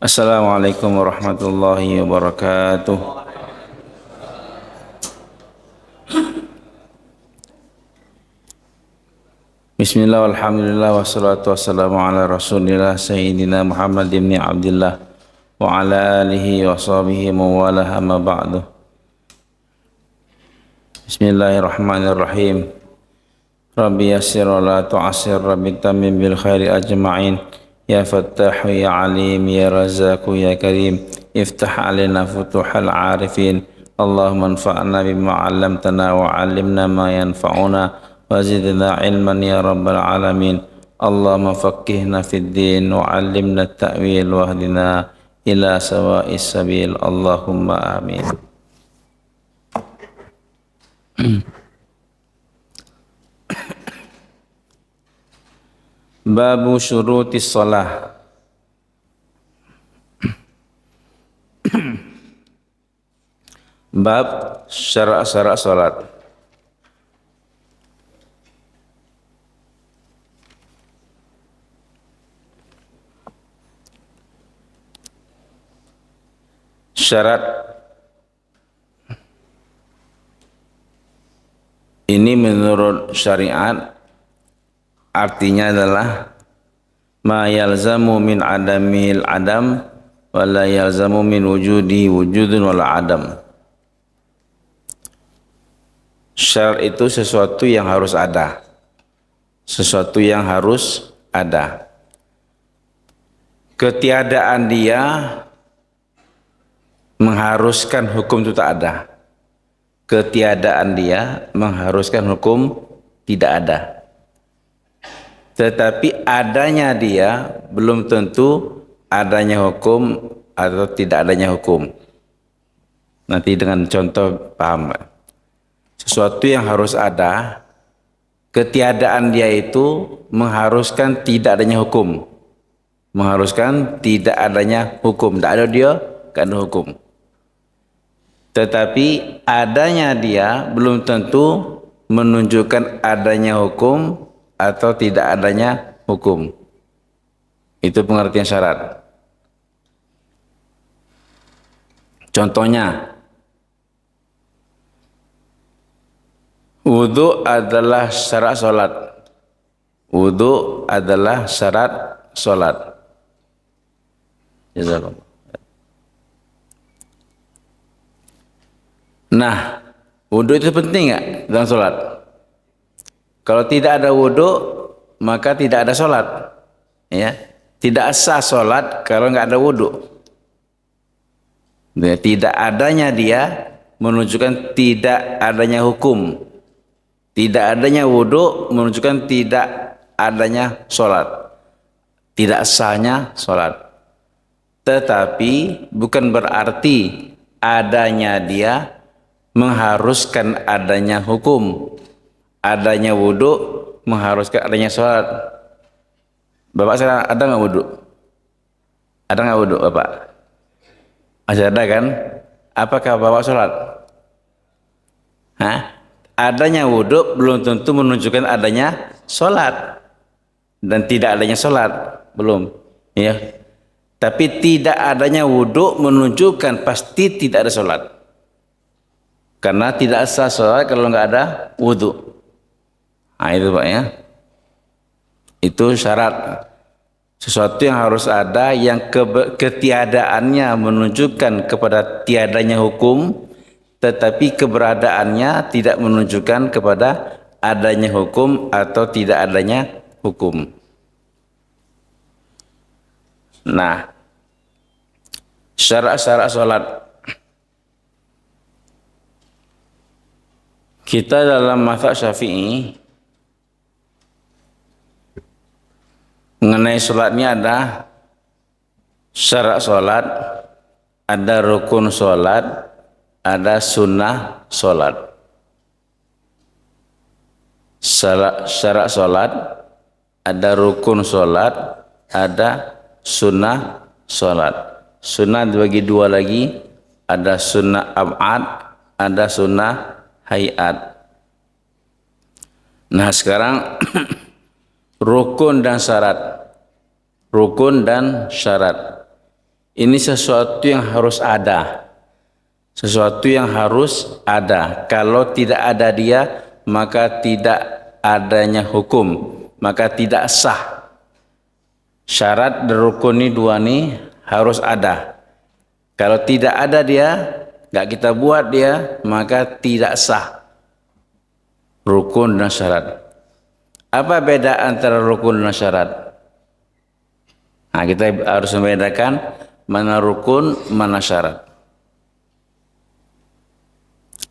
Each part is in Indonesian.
Assalamualaikum warahmatullahi wabarakatuh. Bismillah walhamdulillah wassalatu wassalamu ala rasulillah sayyidina Muhammad ibn Abdullah wa ala alihi wa sahbihi mawalah amma ba'du. Bismillahirrahmanirrahim. Rabbi yassir wa la tu'assir, Rabbi tamim bil khairi ajma'in. Ya Fattahu ya Alim ya Razzaku ya Karim, iftah alina futuhal arifin. Allahumma anfa'na bima 'allamtana wa 'allimna ma yanfa'una wa zidna ilman ya rabbal alamin. Allahumma faqqihna fid din wa 'allimna at-ta'wil wa hdina ila sawa'is sabil. Allahumma amin. Babu syurutis shalah. Bab syarat-syarat salat. Syarat ini menurut syariat artinya adalah ma yalzamu min adamil adam wa la yalzamu min wujudi wujudun wala adam. Syarat itu sesuatu yang harus ada. Sesuatu yang harus ada. Ketiadaan dia mengharuskan hukum itu tak ada. Ketiadaan dia mengharuskan hukum tidak ada. Tetapi adanya dia belum tentu adanya hukum atau tidak adanya hukum. Nanti dengan contoh paham. Sesuatu yang harus ada, ketiadaan dia itu mengharuskan tidak adanya hukum. Mengharuskan tidak adanya hukum. Tidak ada dia, tidak ada hukum. Tetapi adanya dia belum tentu menunjukkan adanya hukum atau tidak adanya hukum. Itu pengertian syarat. Contohnya, wudu adalah syarat salat. Wudu adalah syarat salat. Jazakallah. Nah, wudu itu penting nggak dalam salat? Kalau tidak ada wudu, maka tidak ada salat. Ya, tidak sah salat kalau nggak ada wudu. Tidak adanya dia menunjukkan tidak adanya hukum. Tidak adanya wudu menunjukkan tidak adanya salat. Tidak sahnya salat. Tetapi bukan berarti adanya dia mengharuskan adanya hukum. Adanya wudu mengharuskan adanya sholat. Bapak sekarang ada nggak wudu? Ada nggak wudu Bapak? Masih ada kan? Apakah Bapak sholat? Hah? Adanya wudu belum tentu menunjukkan adanya sholat. Dan tidak adanya sholat. Belum. Ya. Tapi tidak adanya wudu menunjukkan pasti tidak ada sholat. Karena tidak sah sholat kalau nggak ada wudu. Nah itu Pak ya. Itu syarat. Sesuatu yang harus ada yang ketiadaannya menunjukkan kepada tiadanya hukum, tetapi keberadaannya tidak menunjukkan kepada adanya hukum atau tidak adanya hukum. Nah, syarat-syarat sholat. Kita dalam mazhab Syafi'i mengenai sholatnya ada syarat sholat, ada rukun sholat, ada sunnah sholat. Syarat sholat, ada rukun sholat, ada sunnah sholat. Sunnah dibagi dua lagi, ada sunnah ab'ad, ada sunnah hayat. Nah sekarang rukun dan syarat. Rukun dan syarat. Ini sesuatu yang harus ada. Sesuatu yang harus ada. Kalau tidak ada dia, maka tidak adanya hukum, maka tidak sah. Syarat dan rukun ini dua nih harus ada. Kalau tidak ada dia, nggak kita buat dia, maka tidak sah. Rukun dan syarat. Apa beda antara rukun dan syarat? Nah, kita harus membedakan mana rukun, mana syarat.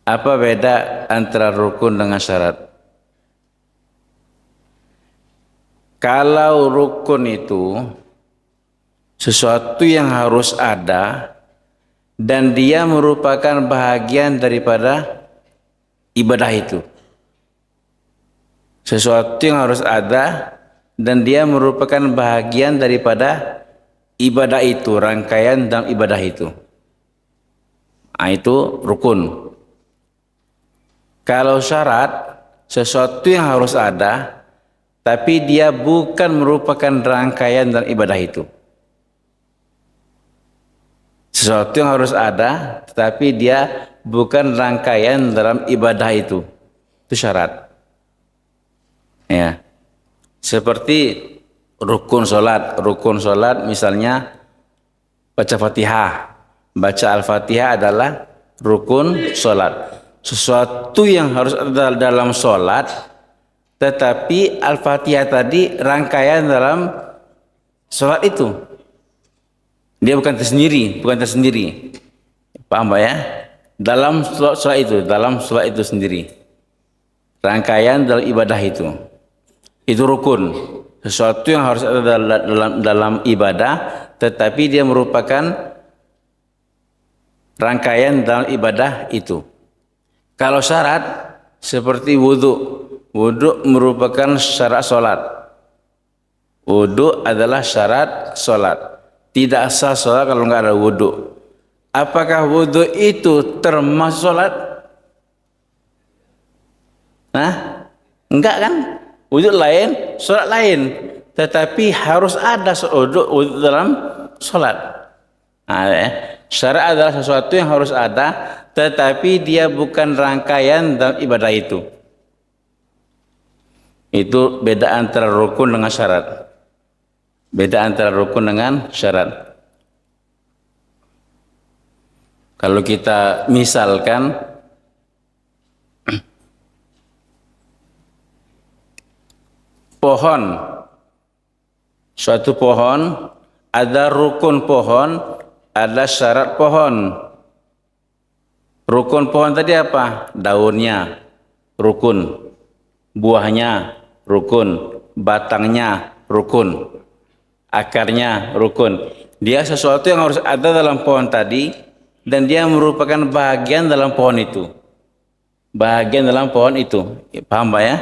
Apa beda antara rukun dengan syarat? Kalau rukun itu sesuatu yang harus ada dan dia merupakan bahagian daripada ibadah itu. Sesuatu yang harus ada dan dia merupakan bahagian daripada ibadah itu, rangkaian dalam ibadah itu. Nah, itu rukun. Kalau syarat, sesuatu yang harus ada, tapi dia bukan merupakan rangkaian dalam ibadah itu. Sesuatu yang harus ada, tetapi dia bukan rangkaian dalam ibadah itu. Itu syarat. Ya. Seperti rukun solat. Rukun solat misalnya baca Fatihah. Baca Al-Fatihah adalah rukun solat. Sesuatu yang harus ada dalam solat, tetapi Al-Fatihah tadi rangkaian dalam solat itu. Dia bukan tersendiri, bukan tersendiri. Paham Pak ya? Dalam solat itu sendiri. Rangkaian dalam ibadah itu. Itu rukun. Sesuatu yang harus ada dalam ibadah, tetapi dia merupakan rangkaian dalam ibadah itu. Kalau syarat seperti wudhu. Wudhu merupakan syarat solat. Wudhu adalah syarat solat. Tidak sah solat kalau nggak ada wudhu. Apakah wudhu itu termasuk solat? Nah, enggak kan? Wudhu lain, solat lain. Tetapi harus ada wudhu dalam solat. Nah, syarat adalah sesuatu yang harus ada, tetapi dia bukan rangkaian dalam ibadah itu. Itu beda antara rukun dengan syarat. Beda antara rukun dengan syarat. Kalau kita misalkan pohon, suatu pohon, ada rukun pohon, ada syarat pohon. Rukun pohon tadi apa? Daunnya, rukun. Buahnya, rukun. Batangnya, rukun. Akarnya, rukun. Dia sesuatu yang harus ada dalam pohon tadi, dan dia merupakan bagian dalam pohon itu. Bagian dalam pohon itu. Paham Pak ya?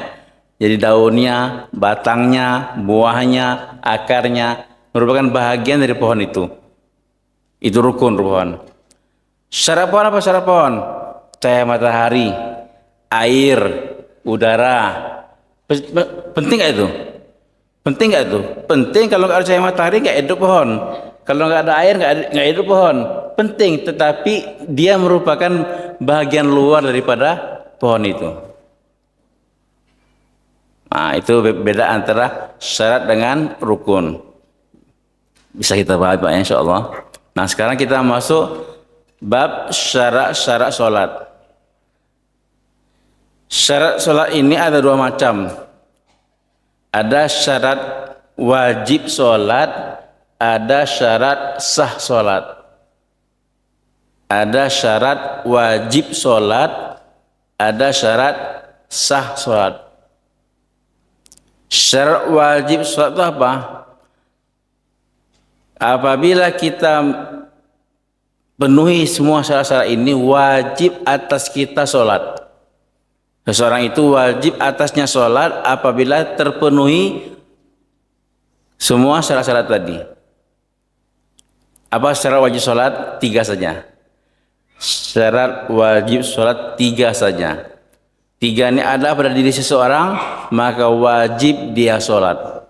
Jadi daunnya, batangnya, buahnya, akarnya, merupakan bagian dari pohon itu. Itu rukun pohon. Syarat pohon apa syarat pohon? Cahaya matahari, air, udara. Penting nggak itu? Penting nggak itu? Penting. Kalau nggak ada cahaya matahari nggak hidup pohon. Kalau nggak ada air nggak hidup pohon. Penting, tetapi dia merupakan bagian luar daripada pohon itu. Nah, itu beda antara syarat dengan rukun. Bisa kita bahas Pak insya Allah. Nah, sekarang kita masuk bab syarat-syarat sholat. Syarat sholat ini ada dua macam. Ada syarat wajib sholat, ada syarat sah sholat. Ada syarat wajib sholat, ada syarat sah sholat. Syarat wajib sholat itu apa? Apabila kita penuhi semua syarat-syarat ini, wajib atas kita sholat. Seseorang itu wajib atasnya sholat apabila terpenuhi semua syarat-syarat tadi. Apa syarat wajib sholat? 3 saja. Syarat wajib sholat 3 saja. 3 ini ada pada diri seseorang, maka wajib dia sholat.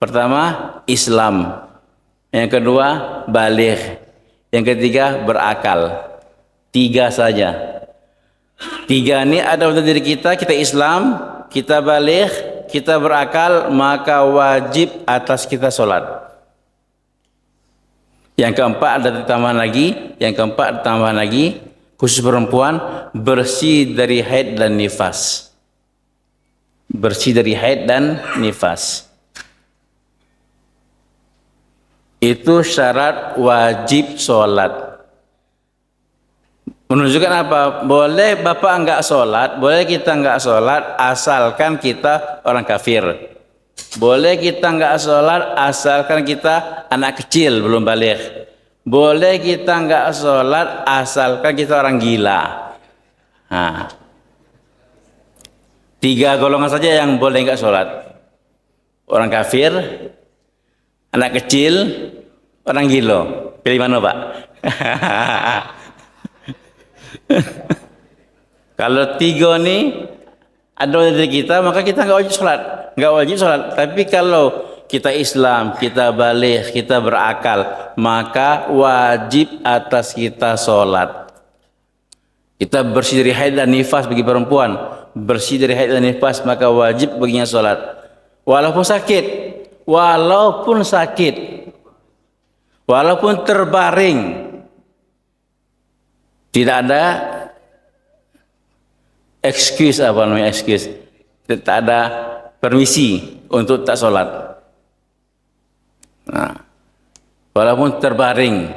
Pertama, Islam. Yang kedua, baligh. Yang ketiga, berakal. 3 saja. 3 ini ada pada diri kita, kita Islam, kita baligh, kita berakal, maka wajib atas kita solat. Yang keempat ada tambahan lagi, khusus perempuan, bersih dari haid dan nifas. Bersih dari haid dan nifas. Itu syarat wajib solat. Menunjukkan apa? Boleh bapak enggak solat, boleh kita enggak solat, asalkan kita orang kafir. Boleh kita enggak solat, asalkan kita anak kecil belum baligh. Boleh kita enggak solat, asalkan kita orang gila. Nah, 3 golongan saja yang boleh enggak solat. Orang kafir, anak kecil, orang gila. Pilih mana, Pak? Kalau 3 ini ada dari kita, maka kita nggak wajib sholat. Nggak wajib sholat. Tapi kalau kita Islam, kita baligh, kita berakal, maka wajib atas kita sholat. Kita bersih dari haid dan nifas bagi perempuan. Bersih dari haid dan nifas, maka wajib baginya sholat. Walaupun sakit. Walaupun terbaring. Tidak ada excuse, tidak ada permisi untuk tak sholat. Nah, walaupun terbaring,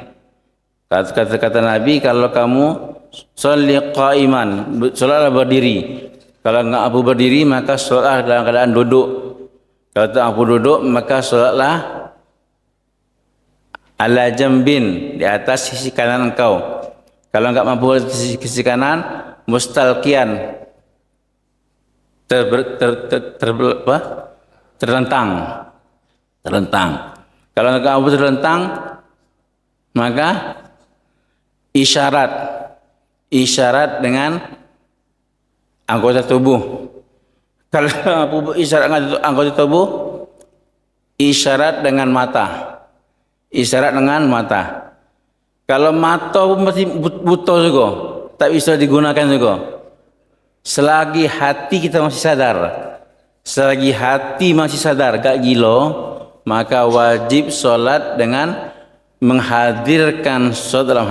kata Nabi, kalau kamu sholli qa'iman, sholatlah berdiri. Kalau enggak mampu berdiri, maka sholatlah dalam keadaan duduk. Kalau tak mampu duduk, maka sholatlah ala jambin, di atas sisi kanan engkau. Kalau enggak mampu di sisi kanan, mustalqian, terlentang. Kalau enggak mampu terlentang, maka isyarat dengan anggota tubuh. Kalau mampu isyarat dengan anggota tubuh, isyarat dengan mata. Kalau mata pun masih buta juga, tak bisa digunakan juga. Selagi hati kita masih sadar, gak gila, maka wajib solat dengan menghadirkan solat dalam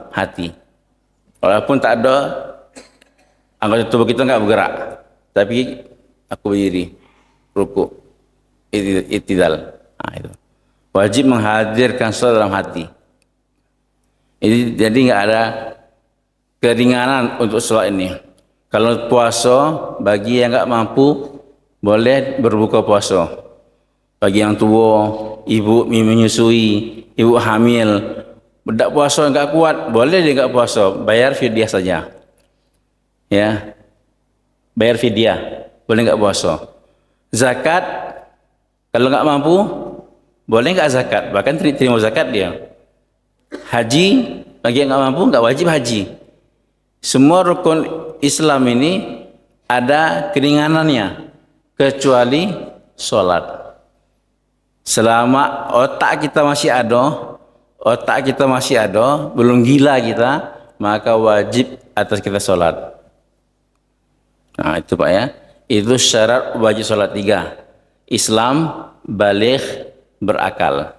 hati. Walaupun tak ada anggota tubuh kita enggak bergerak, tapi aku berdiri, rukuk, i'tidal. Nah, itu. Wajib menghadirkan sholat dalam hati. Jadi enggak ada keringanan untuk sholat ini. Kalau puasa, bagi yang enggak mampu, boleh berbuka puasa. Bagi yang tua, ibu menyusui, ibu hamil, tidak puasa enggak kuat, boleh dia enggak puasa, bayar fidyah saja. Ya, bayar fidyah, boleh enggak puasa. Zakat, kalau enggak mampu, boleh enggak zakat, bahkan terima zakat dia. Haji, bagi yang enggak mampu, enggak wajib haji. Semua rukun Islam ini ada keringanannya, kecuali sholat. Selama otak kita masih ada, belum gila kita, maka wajib atas kita sholat. Nah itu Pak ya, itu syarat wajib sholat 3. Islam, baligh, berakal.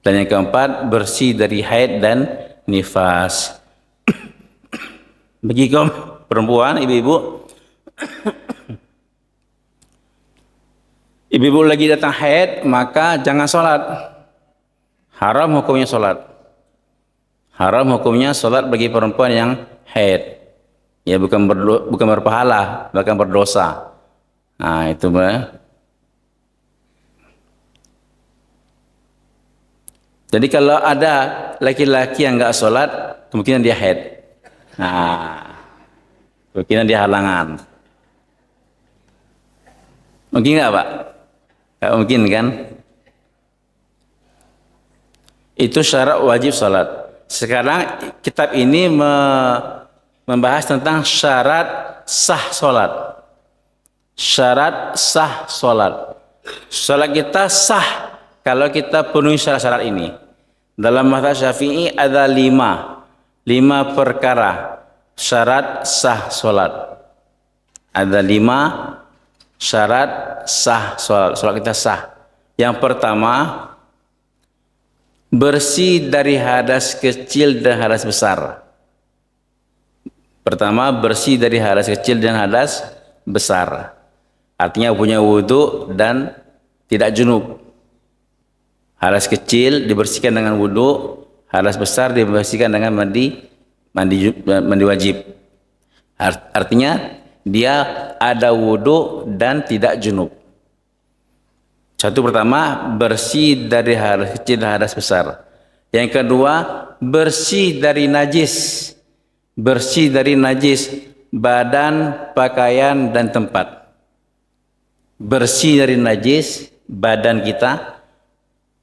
Dan yang keempat, bersih dari haid dan nifas. Bagi kaum perempuan, ibu-ibu lagi datang haid, maka jangan sholat. Haram hukumnya sholat bagi perempuan yang haid. Ya bukan berpahala, bahkan berdosa. Nah itu benar. Jadi kalau ada laki-laki yang enggak sholat, kemungkinan dia haid. Nah, kemungkinan dia halangan. Mungkin enggak Pak? Enggak mungkin kan? Itu syarat wajib sholat. Sekarang kitab ini membahas tentang syarat sah sholat. Syarat sah sholat. Salat kita sah kalau kita penuhi syarat-syarat ini. Dalam mazhab Syafi'i ada lima perkara syarat sah salat. Ada 5 syarat sah salat. Salat kita sah. Yang pertama, bersih dari hadas kecil dan hadas besar. Pertama, bersih dari hadas kecil dan hadas besar. Artinya punya wudhu dan tidak junub. Hadas kecil dibersihkan dengan wudhu, hadas besar dibersihkan dengan mandi wajib. Artinya dia ada wudhu dan tidak junub. Satu pertama, bersih dari hadas kecil dan hadas besar. Yang kedua, bersih dari najis. Bersih dari najis badan, pakaian, dan tempat. Bersih dari najis badan kita,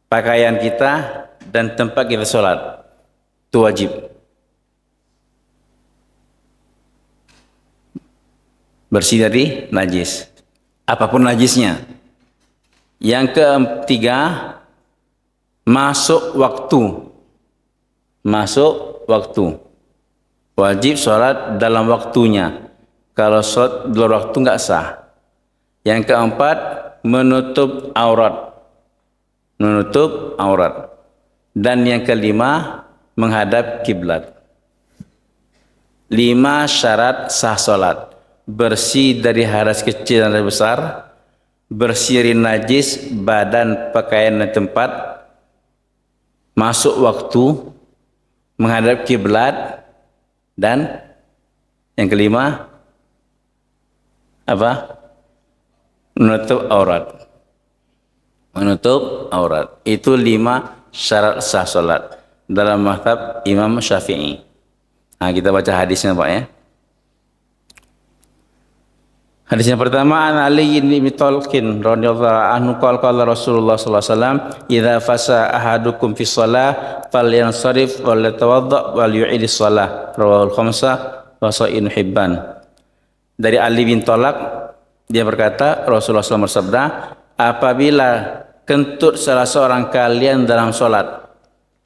pakaian kita, dan tempat kita sholat. Itu wajib. Bersih dari najis. Apapun najisnya. Yang ketiga, masuk waktu. Masuk waktu. Wajib sholat dalam waktunya. Kalau sholat di luar waktu enggak sah. Yang keempat, menutup aurat. Menutup aurat. Dan yang kelima, menghadap kiblat. 5 syarat sah sholat. Bersih dari hadas kecil dan hadas besar. Bersih dari najis badan, pakaian, dan tempat. Masuk waktu. Menghadap kiblat. Dan yang kelima, apa? Menutup aurat. Menutup aurat. Itu 5 syarat sah salat dalam mazhab Imam Syafi'i. Nah, kita baca hadisnya Pak ya. Hadis yang pertama, an Ali bin Talqin radhiyallahu anhu qala Rasulullah sallallahu alaihi wasallam, "Idza fasa ahadukum fi shalah falyansarif wal yatawadda wal yu'id shalah." Rawahul khamsah wa sahih Hibban. Dari Ali bin Talq, dia berkata, Rasulullah SAW bersabda, apabila kentut salah seorang kalian dalam salat,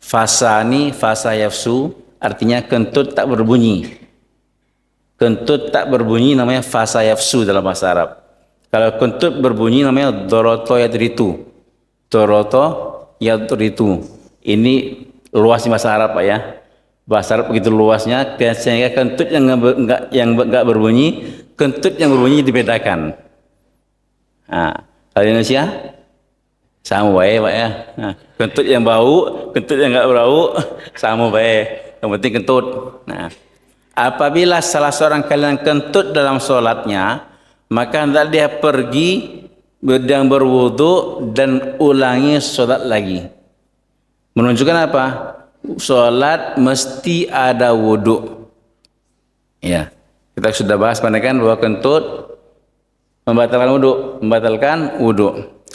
fasani fasa yafsu, artinya kentut tak berbunyi. Kentut tak berbunyi namanya fasa yafsu dalam bahasa Arab. Kalau kentut berbunyi namanya doroto yadritu. Doroto yadritu. Ini luas di bahasa Arab Pak ya. Bahasa Arab begitu luasnya sehingga kentut yang enggak berbunyi, kentut yang berbunyi dibedakan. Nah, kalau di Indonesia sama baik Pak ya. Nah, kentut yang bau, kentut yang enggak bau sama baik. Yang penting kentut. Nah, apabila salah seorang kalian kentut dalam solatnya, maka hendaklah dia pergi dan berwudu dan ulangi solat lagi. Menunjukkan apa? Solat mesti ada wudu. Ya, kita sudah bahas kan bahwa kentut membatalkan wudu,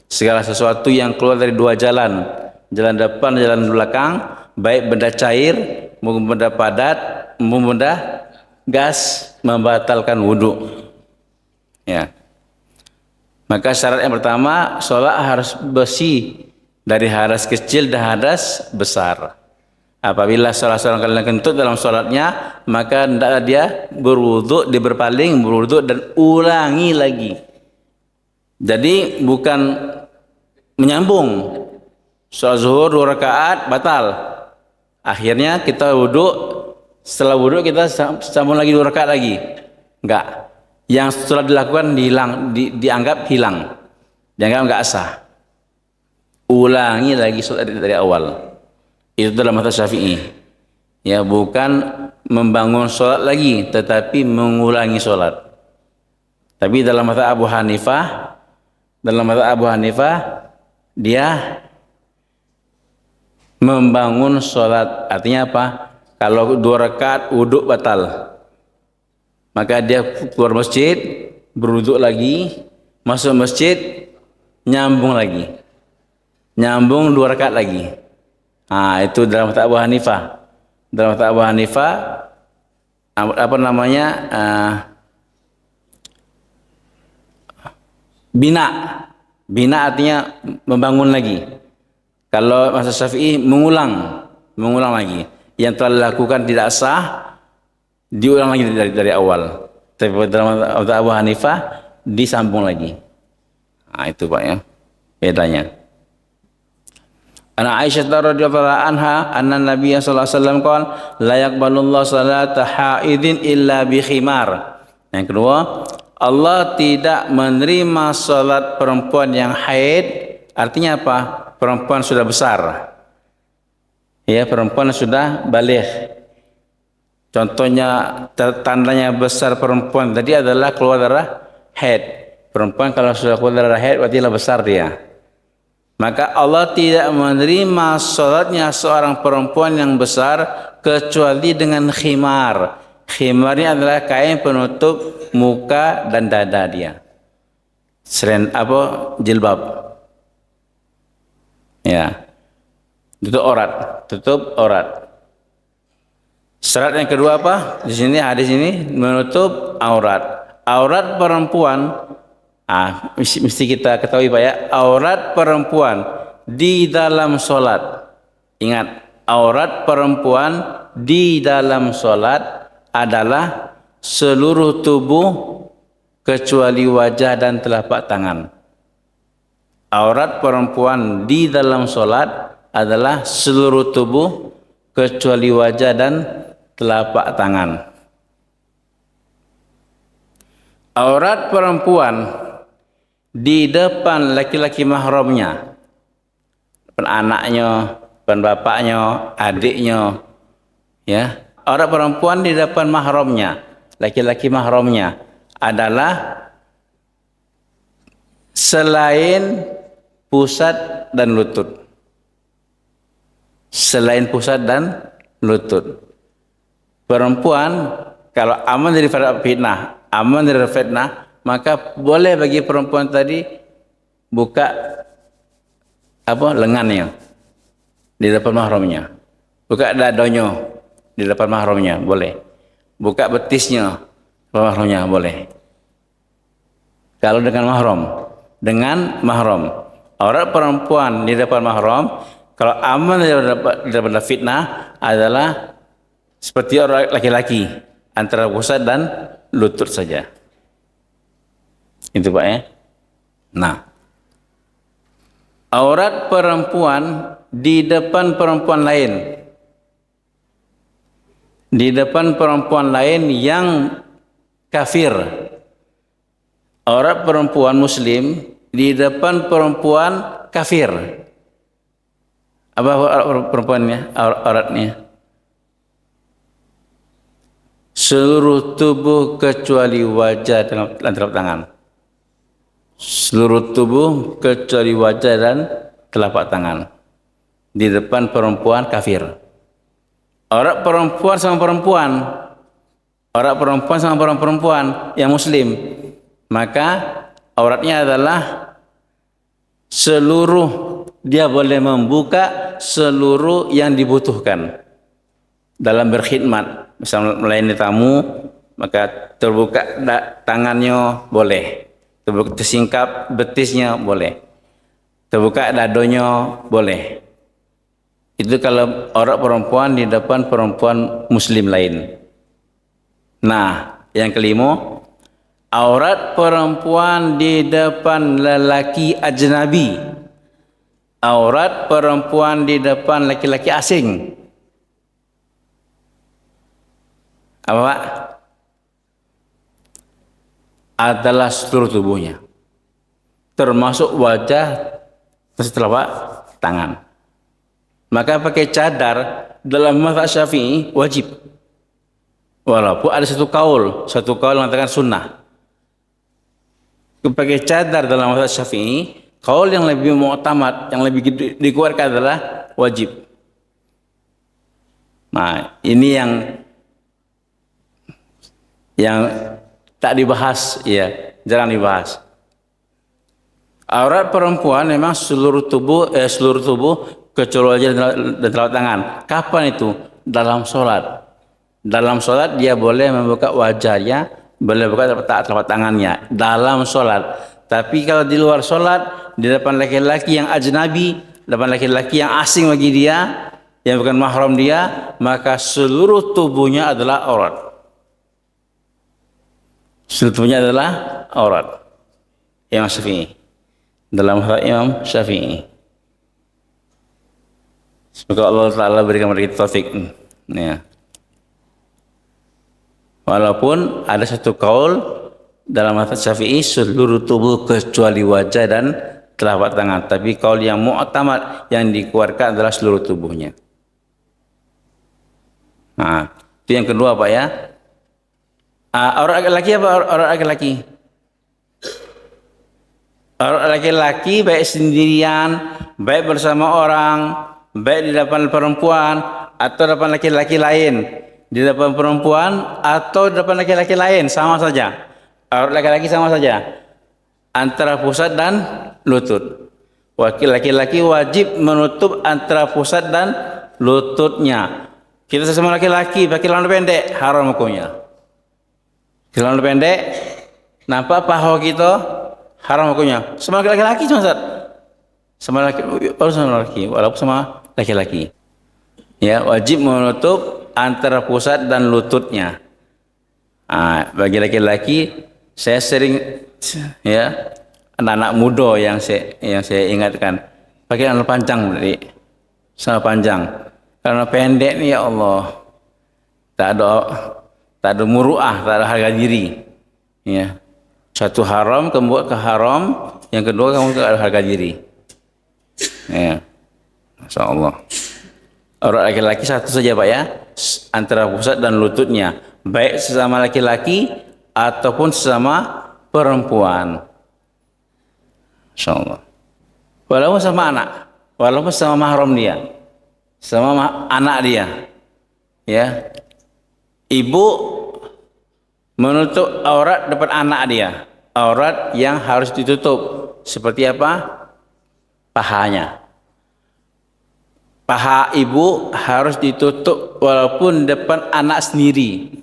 Segala sesuatu yang keluar dari 2 jalan, jalan depan, jalan belakang, baik benda cair maupun benda padat, benda gas, membatalkan wudu. Ya. Maka syarat yang pertama, sholat harus bersih dari hadas kecil dan hadas besar. Apabila salah seorang kalian kentut dalam sholatnya, maka hendaklah dia berwudu, dia berpaling, berwudu dan ulangi lagi. Jadi bukan menyambung. Sholat zuhur 2 rakaat batal. Akhirnya kita wudu, setelah wudu kita sambung lagi 2 rakaat lagi. Enggak. Yang setelah dilakukan dianggap hilang. Dianggap enggak sah. Ulangi lagi sholat dari awal. Itu dalam mazhab Syafi'i. Ya, bukan membangun sholat lagi, tetapi mengulangi sholat. Tapi dalam mazhab Abu Hanifah, dia membangun sholat. Artinya apa? Kalau 2 rakaat wudhu batal, maka dia keluar masjid, berwudhu lagi, masuk masjid, nyambung lagi. Nyambung 2 rakaat lagi. Nah, itu dalam mazhab Abu Hanifah. Dalam mazhab Abu Hanifah, bina Bina artinya membangun lagi. Kalau mazhab Syafi'i mengulang lagi. Yang telah dilakukan tidak sah, diulang lagi dari awal. Tapi dalam mazhab Abu Hanifah disambung lagi. Nah, itu Pak ya, bedanya. Ana Aisyah radhiyallahu anha anna Nabiy sallallahu alaihi wasallam qala la yaqbalullahu salata haidin illa bi khimar. Yang kedua, Allah tidak menerima salat perempuan yang haid. Artinya apa? Perempuan sudah besar. Ya, perempuan sudah baligh. Contohnya tandanya besar perempuan tadi adalah keluar darah haid. Perempuan kalau sudah keluar darah haid berarti lah besar dia. Maka Allah tidak menerima salatnya seorang perempuan yang besar kecuali dengan khimar. Khimar ini adalah kain penutup muka dan dada dia. Selain apa? Jilbab. Ya. Tutup aurat. Syarat yang kedua apa? Di sini hadis ini menutup aurat. Aurat perempuan mesti kita ketahui Pak ya, aurat perempuan di dalam solat. Ingat, aurat perempuan di dalam solat adalah seluruh tubuh kecuali wajah dan telapak tangan. Aurat perempuan di dalam solat adalah seluruh tubuh kecuali wajah dan telapak tangan. Aurat perempuan di depan laki-laki mahramnya, depan anaknya, depan bapaknya, adiknya, ya. Aurat perempuan di depan mahramnya, laki-laki mahramnya adalah selain pusat dan lutut. Selain pusat dan lutut. Perempuan kalau aman dari fitnah, maka boleh bagi perempuan tadi buka lengannya di depan mahramnya, buka dadanya di depan mahramnya boleh, buka betisnya di depan mahramnya boleh. Kalau dengan mahram, aurat perempuan di depan mahram kalau aman daripada fitnah adalah seperti orang laki-laki antara pusat dan lutut saja. Itu Pak ya. Nah, aurat perempuan di depan perempuan lain. Di depan perempuan lain yang kafir. Aurat perempuan muslim di depan perempuan kafir. Apa perempuannya? Auratnya. Seluruh tubuh kecuali wajah dan telapak tangan. Seluruh tubuh kecuali wajah dan telapak tangan. Di depan perempuan kafir. Aurat perempuan sama perempuan. Aurat perempuan sama perempuan yang muslim. Maka auratnya adalah seluruh, dia boleh membuka seluruh yang dibutuhkan dalam berkhidmat. Misalnya melayani tamu, maka terbuka tangannya boleh, terbuka tersingkap betisnya boleh, terbuka dadonya boleh. Itu kalau aurat perempuan di depan perempuan muslim lain. Nah, yang kelima, aurat perempuan di depan lelaki ajnabi. Aurat perempuan di depan laki-laki asing. Apa Pak? Adalah seluruh tubuhnya. Termasuk wajah dan telapak tangan. Maka pakai cadar dalam mazhab Syafi'i wajib. Walaupun ada satu kaul mengatakan sunnah. Pakai cadar dalam mazhab Syafi'i, kaul yang lebih mu'tamad, yang lebih dikuatkan adalah wajib. Nah, ini yang tak dibahas, ya, jarang dibahas. Aurat perempuan memang seluruh tubuh kecuali wajah dan telapak tangan. Kapan itu? Dalam sholat. Dalam sholat dia boleh membuka wajahnya, boleh buka telapak tangannya dalam sholat. Tapi kalau di luar sholat di depan laki-laki yang ajnabi, depan laki-laki yang asing bagi dia, yang bukan mahram dia, maka seluruh tubuhnya adalah aurat. Seluruh tubuhnya adalah aurat. Imam Syafi'i. Dalam hal Imam Syafi'i. Semoga Allah Ta'ala berikan kepada kita taufik. Ya. Walaupun ada satu kaul dalam mazhab Syafi'i seluruh tubuh kecuali wajah dan telapak tangan. Tapi kaul yang mu'tamad yang dikeluarkan adalah seluruh tubuhnya. Nah, itu yang kedua Pak ya. Aurat laki-laki apa aurat laki-laki? Aurat laki-laki baik sendirian, baik bersama orang, baik di depan perempuan atau depan laki-laki lain. Di depan perempuan atau di depan laki-laki lain sama saja. Aurat laki-laki sama saja. Antara pusat dan lutut. Laki-laki wajib menutup antara pusat dan lututnya. Kita sesama laki-laki pakai celana pendek, haram hukumnya. Celana pendek, nampak paha kita, haram hukumnya. Sama laki-laki cuma Ustaz. Sama laki-laki, walaupun sama laki-laki. Ya, wajib menutup antara pusat dan lututnya. Bagi laki-laki, saya sering ya anak-anak muda yang saya ingatkan pakai celana panjang, celana panjang. Celana pendek ni ya Allah, tak ada muruah, tak ada harga diri. Ya, satu haram, kamu buat ke haram, yang kedua kamu tak ada harga diri. Ya, Masya Allah. Aurat laki-laki satu saja Pak ya, antara pusat dan lututnya, baik sesama laki-laki ataupun sesama perempuan. Masya Allah. Walaupun sama anak, walaupun sama mahram dia, sama anak dia, ya, ibu menutup aurat depan anak dia, aurat yang harus ditutup seperti apa? Pahanya. Paha ibu harus ditutup walaupun depan anak sendiri.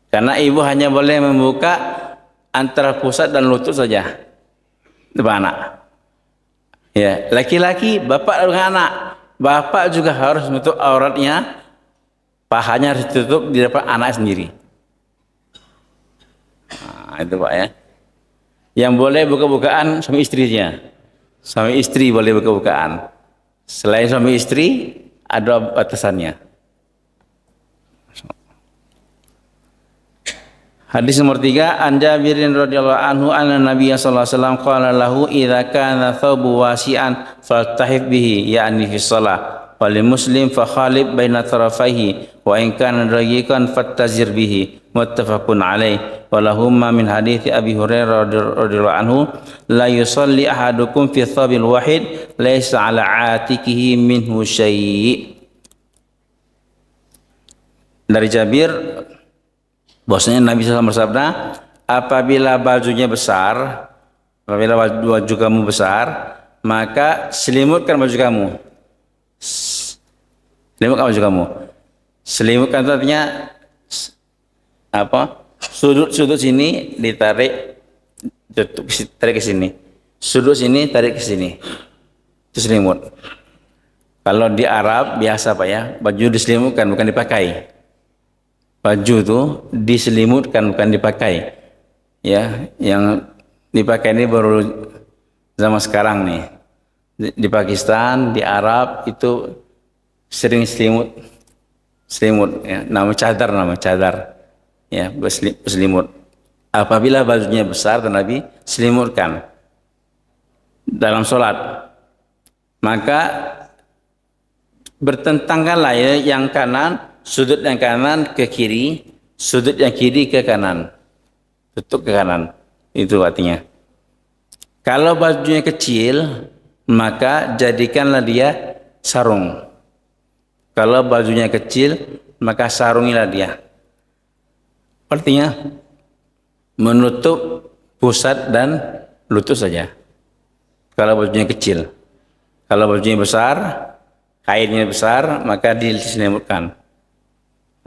Karena ibu hanya boleh membuka antara pusat dan lutut saja depan anak. Ya, laki-laki bapak dengan anak, bapak juga harus menutup auratnya, pahanya harus ditutup di depan anak sendiri. Nah, itu Pak ya. Yang boleh buka-bukaan suami istrinya. Suami istri boleh buka-bukaan. Selain suami istri ada batasannya. Hadis nomor 3, an Jabirin radhiyallahu anhu anna Nabiy sallallahu alaihi wasallam qala lahu idza kana thawbu wasi'an faltahif bihi ya'ni fi shalah wa li muslim fa khalib baina tarafaihi wa in kana raqiqan fattazir bihi muttafaqun alaih wa lahumma min hadits Abi Hurairah radhiyallahu anhu la yusalli ahadukum fi thawbil wahid laysa ala atikihi minhu syai'. Dari Jabir bahwasanya Nabi SAW bersabda, apabila bajunya besar, apabila baju kamu besar, maka selimutkan baju kamu. Selimutkan baju kamu. Selimutkan itu artinya apa? Sudut sini ditarik, tarik ke sini. Sudut sini tarik ke sini. Itu selimut. Kalau di Arab biasa Pak ya, baju diselimutkan bukan dipakai. Baju itu diselimutkan bukan dipakai. Ya, yang dipakai ini baru zaman sekarang nih. Di Pakistan, di Arab itu sering selimut ya, nama cadar. Ya, berselimut. Apabila bajunya besar dan Nabi selimutkan dalam sholat, maka bertentangkanlah ya, yang kanan, sudut yang kanan ke kiri, sudut yang kiri ke kanan, tutup ke kanan. Itu artinya. Kalau bajunya kecil, maka jadikanlah dia sarung. Kalau bajunya kecil, maka sarungilah dia. Artinya menutup pusat dan lutut saja. Kalau bajunya kecil. Kalau bajunya besar, kainnya besar, maka diselimutkan.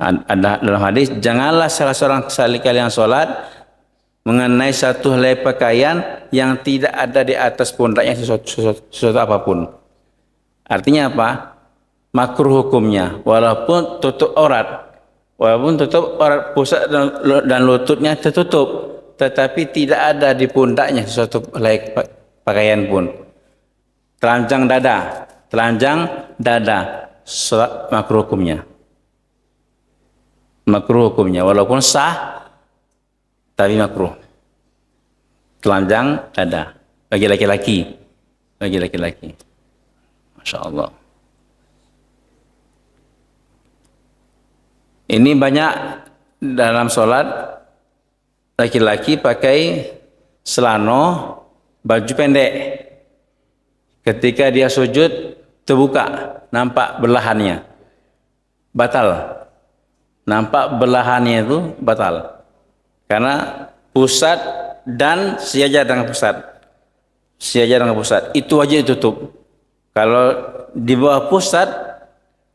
Ada dalam hadis, janganlah salah seorang sekali kalian sholat mengenai satu helai pakaian yang tidak ada di atas pundaknya sesuatu apapun. Artinya apa? Makruh hukumnya, walaupun tutup aurat, pusat dan lututnya tertutup, tetapi tidak ada di pundaknya sesuatu helai pakaian pun. Telanjang dada, makruh hukumnya. Makruh hukumnya, walaupun sah, tapi makruh. Telanjang dada, bagi laki-laki. Masya Allah. Ini banyak dalam sholat, laki-laki pakai selano, baju pendek. Ketika dia sujud, terbuka, nampak belahannya. Batal. Nampak belahannya itu batal. Karena pusat dan sejajar dengan pusat. Itu wajib ditutup. Kalau di bawah pusat,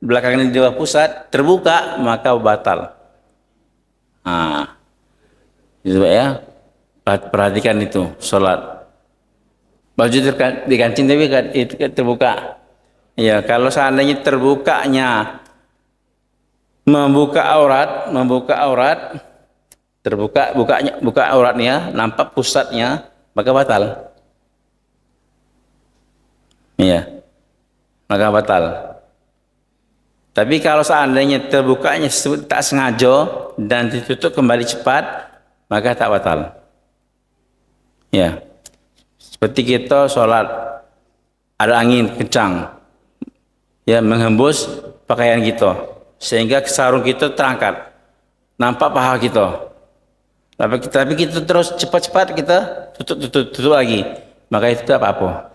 belakangnya di bawah pusat, terbuka, maka batal. Itu ya, perhatikan itu, sholat. Baju dikancing tapi itu terbuka. Ya, kalau seandainya terbukanya membuka aurat, buka auratnya, nampak pusatnya, maka batal. Iya, maka batal. Tapi kalau seandainya terbukanya tak sengaja dan ditutup kembali cepat, maka tak batal. Ya, seperti kita sholat, ada angin kencang, ya menghembus pakaian kita, sehingga sarung kita terangkat, nampak paha kita. Tapi kita terus cepat-cepat kita tutup lagi, maka itu tidak apa-apa.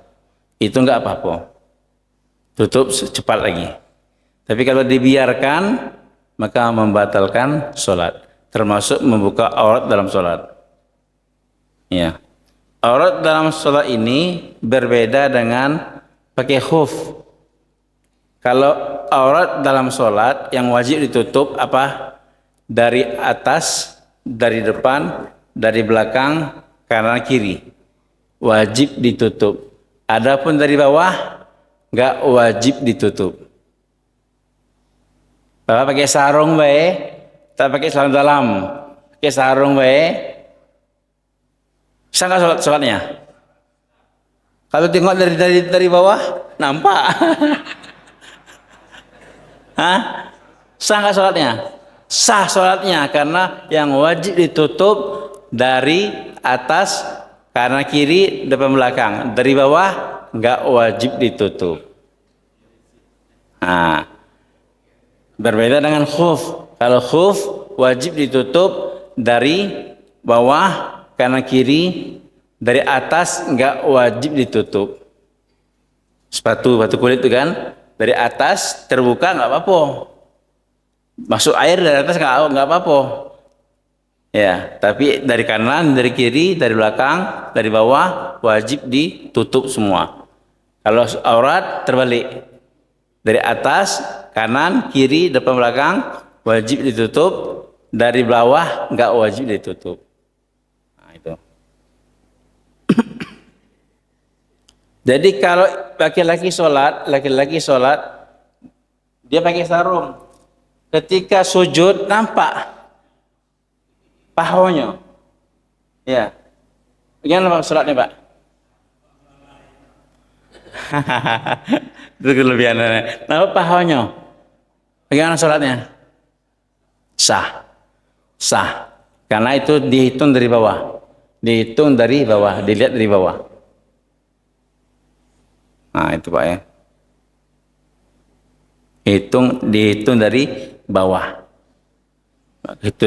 Itu enggak apa-apa. Tutup cepat lagi. Tapi kalau dibiarkan, maka membatalkan sholat, termasuk membuka aurat dalam sholat. Ya, aurat dalam sholat ini berbeda dengan pakai khuf. Kalau aurat dalam sholat yang wajib ditutup apa? Dari atas, dari depan, dari belakang, kanan kiri. Wajib ditutup. Adapun dari bawah, enggak wajib ditutup. Bapak pakai sarung baik, tak pakai sarung dalam. Pakai sarung baik. Bisa enggak sholatnya? Kalau tengok dari bawah, nampak. Hah? Sah nggak sholatnya? Sah sholatnya, karena yang wajib ditutup dari atas, kanan kiri, depan belakang. Dari bawah nggak wajib ditutup. Nah, berbeda dengan khuf. Kalau khuf wajib ditutup dari bawah, kanan kiri, dari atas nggak wajib ditutup. Sepatu kulit itu kan, dari atas terbuka nggak apa-apa. Masuk air dari atas nggak apa-apa. Ya, tapi dari kanan, dari kiri, dari belakang, dari bawah wajib ditutup semua. Kalau aurat terbalik, dari atas, kanan, kiri, depan, belakang wajib ditutup, dari bawah nggak wajib ditutup. Nah, itu. Jadi kalau laki-laki sholat, dia pakai sarung. Ketika sujud nampak pahanya. Ya. Bagaimana sholatnya, Pak? Itu kelebihannya. Nampak pahanya. Bagaimana sholatnya? Sah. Karena itu dihitung dari bawah. Dilihat dari bawah. Nah, itu Pak ya. Dihitung dari bawah.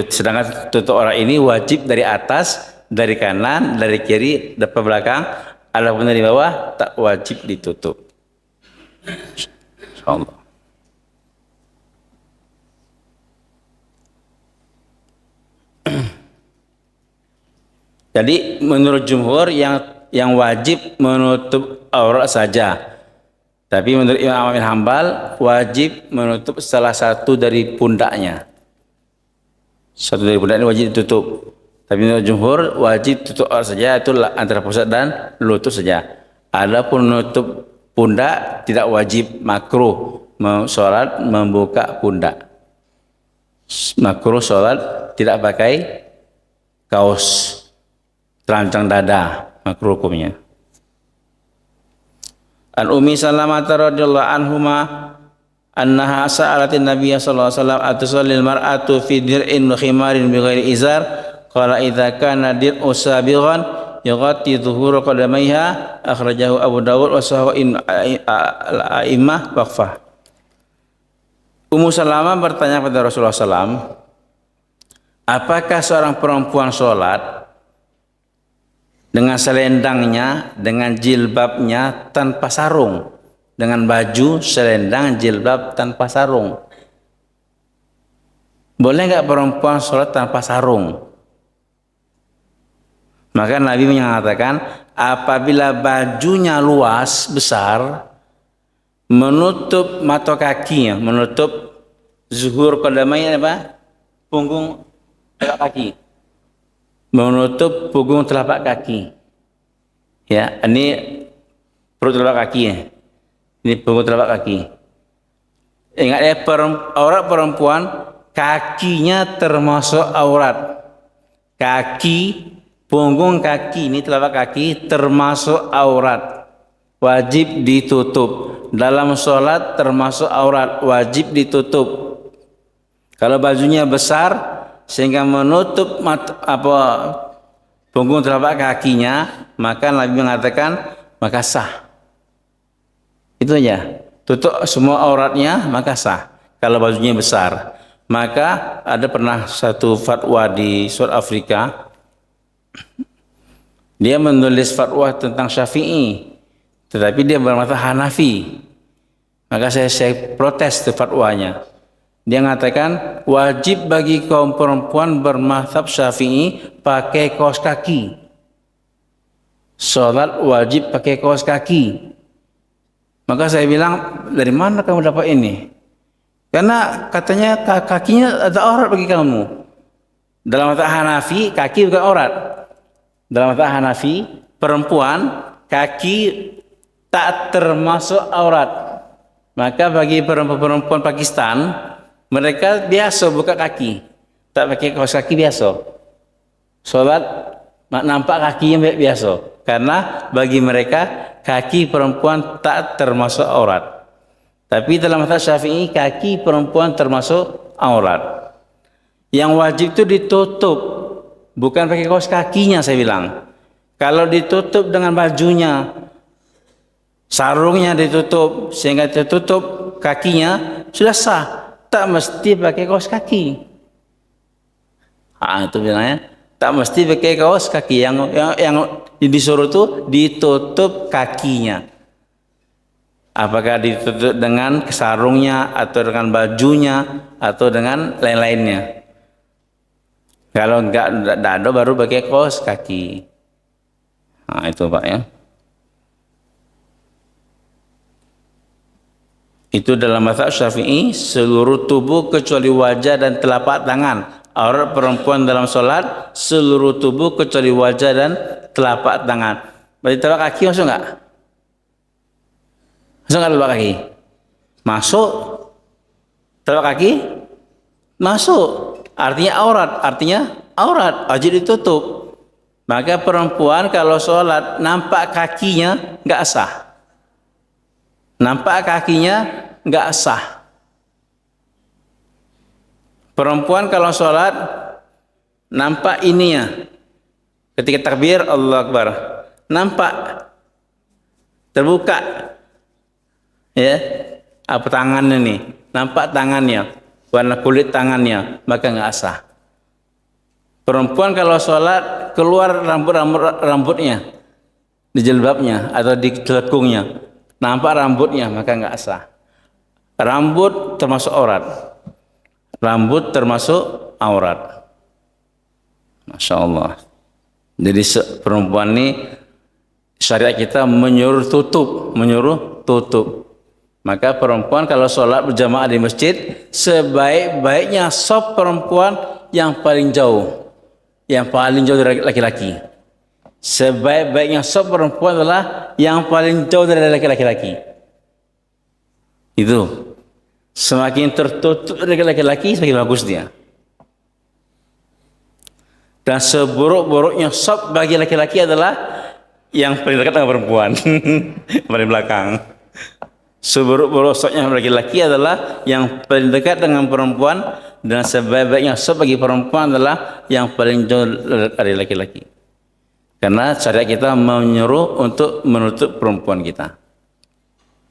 Sedangkan tutup aurat ini wajib dari atas, dari kanan, dari kiri, depan belakang. Adapun dari bawah tak wajib ditutup. Insyaallah. Jadi menurut jumhur yang wajib menutup aurat saja. Tapi menurut Imam Ahmad bin Hanbal wajib menutup salah satu dari pundaknya. Satu dari pundaknya wajib ditutup. Tapi menurut jumhur wajib tutup aurat saja, itu antara pusat dan lutut saja. Adapun menutup pundak tidak wajib, makruh sholat membuka pundak. Makruh sholat tidak pakai kaos terancang dada, makruh hukumnya. An Ummi Salamah radhiyallahu anhuma annaha sa'alatin Nabiy sallallahu alaihi wasallam atusallil mar'atu fi dir'in wa khimarin bighairi izar qala idza kana dir'u sabighan yughatti dhuhura qadamayha akhrajahu Abu Dawud wa sahahu al-a'immah waqfah. Ummu Salamah bertanya kepada Rasulullah SAW, apakah seorang perempuan sholat dengan selendangnya, dengan jilbabnya tanpa sarung, dengan baju, selendang, jilbab tanpa sarung? Boleh nggak perempuan sholat tanpa sarung? Maka Nabi mengatakan, apabila bajunya luas, besar, menutup mata kakinya, menutup zuhur qadamai apa? Punggung telapak kaki. Menutup punggung telapak kaki. Ya, ini perut telapak kaki ya. Ini punggung telapak kaki. Ingat ya, aurat perempuan kakinya termasuk aurat. Kaki, punggung kaki ini telapak kaki termasuk aurat. Wajib ditutup. Dalam sholat termasuk aurat, wajib ditutup. Kalau bajunya besar sehingga menutup punggung telapak kakinya, maka Nabi mengatakan maka sah. Itu aja. Tutup semua auratnya maka sah. Kalau bajunya besar, maka ada pernah satu fatwa di South Afrika. Dia menulis fatwa tentang Syafi'i, tetapi dia bermadzhab Hanafi. Maka saya protes ke fatwanya. Dia mengatakan wajib bagi kaum perempuan bermadzhab Syafi'i pakai kaos kaki. Salat wajib pakai kaos kaki. Maka saya bilang, dari mana kamu dapat ini? Karena katanya kakinya ada aurat bagi kamu. Dalam mazhab Hanafi kaki bukan aurat. Dalam mazhab Hanafi perempuan kaki tak termasuk aurat. Maka bagi perempuan Pakistan, mereka biasa buka kaki, tak pakai kaos kaki biasa. Sholat nampak kakinya biasa, karena bagi mereka kaki perempuan tak termasuk aurat. Tapi dalam mazhab Syafi'i kaki perempuan termasuk aurat. Yang wajib itu ditutup, bukan pakai kaos kakinya saya bilang. Kalau ditutup dengan bajunya, sarungnya ditutup sehingga tertutup kakinya, sudah sah, tak mesti pakai kaos kaki. Itu bilangnya tak mesti pakai kaos kaki. Yang disuruh itu ditutup kakinya. Apakah ditutup dengan sarungnya atau dengan bajunya atau dengan lain-lainnya. Kalau enggak ada baru pakai kaos kaki. Itu Pak ya. Itu dalam mazhab Syafi'i seluruh tubuh kecuali wajah dan telapak tangan. Aurat perempuan dalam sholat seluruh tubuh kecuali wajah dan telapak tangan. Berarti telapak kaki masuk enggak? Masuk enggak telapak kaki? Masuk. Telapak kaki? Masuk. Artinya aurat. Wajib ditutup. Maka perempuan kalau sholat nampak kakinya enggak sah. Nampak kakinya enggak sah. Perempuan kalau sholat nampak ininya. Ketika takbir Allahu Akbar, nampak terbuka ya apa tangannya nih, nampak tangannya, warna kulit tangannya, maka enggak sah. Perempuan kalau sholat keluar rambutnya di jilbabnya atau di telekungnya, nampak rambutnya, maka enggak sah. Rambut termasuk aurat. Rambut termasuk aurat. Masya Allah. Jadi perempuan ini syariat kita menyuruh tutup. Maka perempuan kalau sholat berjamaah di masjid, sebaik-baiknya saf perempuan yang paling jauh. yang paling jauh dari laki-laki. Sebaik-baiknya sop perempuan adalah yang paling jauh dari laki-laki. Itu. Semakin tertutup dari laki-laki, semakin bagus dia. Dan seburuk-buruknya sop bagi laki-laki adalah yang paling dekat dengan perempuan. Paling belakang. Seburuk-buruk sopnya bagi laki-laki adalah yang paling dekat dengan perempuan, dan sebaik-baiknya sop bagi perempuan adalah yang paling jauh dari laki-laki. Karena syariat kita menyuruh untuk menutup perempuan kita.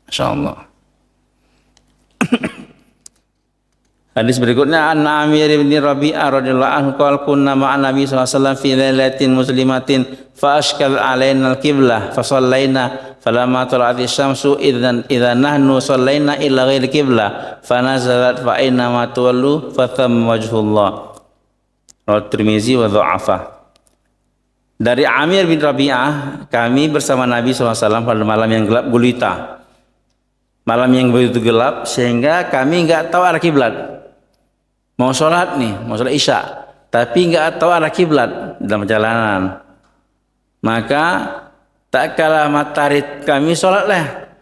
Insyaallah. Hadis berikutnya, an Amir bin Rabi'ah radhiyallahu anhu qala kunna ma'an Nabi sallallahu alaihi wasallam fi lailatin muslimatin fa ashkal alaina al-qiblah fa shallaina falamma tala'at asy-syamsu idza nahnu shallaina ila ghairi qiblah fa nazalat fa inna ma tuwallu fa thamma wajhullah. Rawahu Tirmizi wa dha'afa. Dari Amir bin Rabi'ah, kami bersama Nabi SAW pada malam yang gelap gulita. Malam yang begitu gelap sehingga kami enggak tahu arah kiblat. Mau sholat nih, mau sholat isya, tapi enggak tahu arah kiblat dalam perjalanan. Maka tak kala matahari kami sholatlah.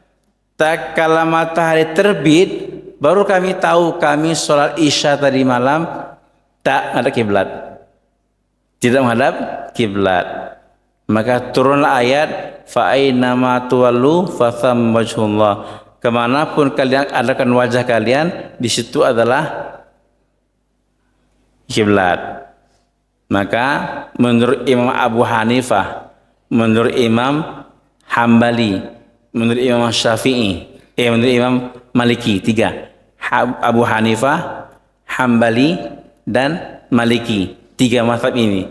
Tak kala matahari terbit, baru kami tahu kami sholat isya tadi malam tak ada kiblat. Tidak menghadap kiblat. Maka turunlah ayat fa aina ma tuwallu fa tham wajhullah. Kemanapun kalian adakan wajah kalian, di situ adalah kiblat. Maka menurut Imam Abu Hanifah, menurut Imam Hambali, menurut Imam Syafi'i, menurut Imam Maliki, tiga. Abu Hanifah, Hambali, dan Maliki. Tiga mazhab ini.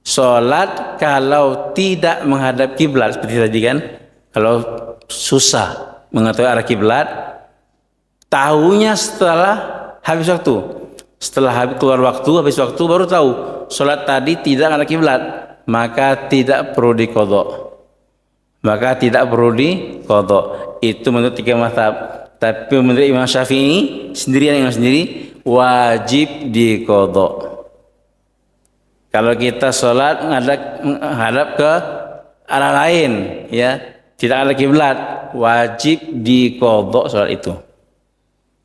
Salat kalau tidak menghadap kiblat seperti tadi kan, kalau susah mengetahui arah kiblat, tahunya setelah habis waktu. Setelah habis keluar waktu, habis waktu baru tahu salat tadi tidak ada kiblat, maka tidak perlu diqadha. Maka tidak perlu diqadha. Itu menurut tiga mazhab. Tapi menurut Imam Syafi'i sendirian, yang sendiri wajib diqadha. Kalau kita sholat menghadap ke arah lain, ya, tidak ada kiblat, wajib diqadha sholat itu.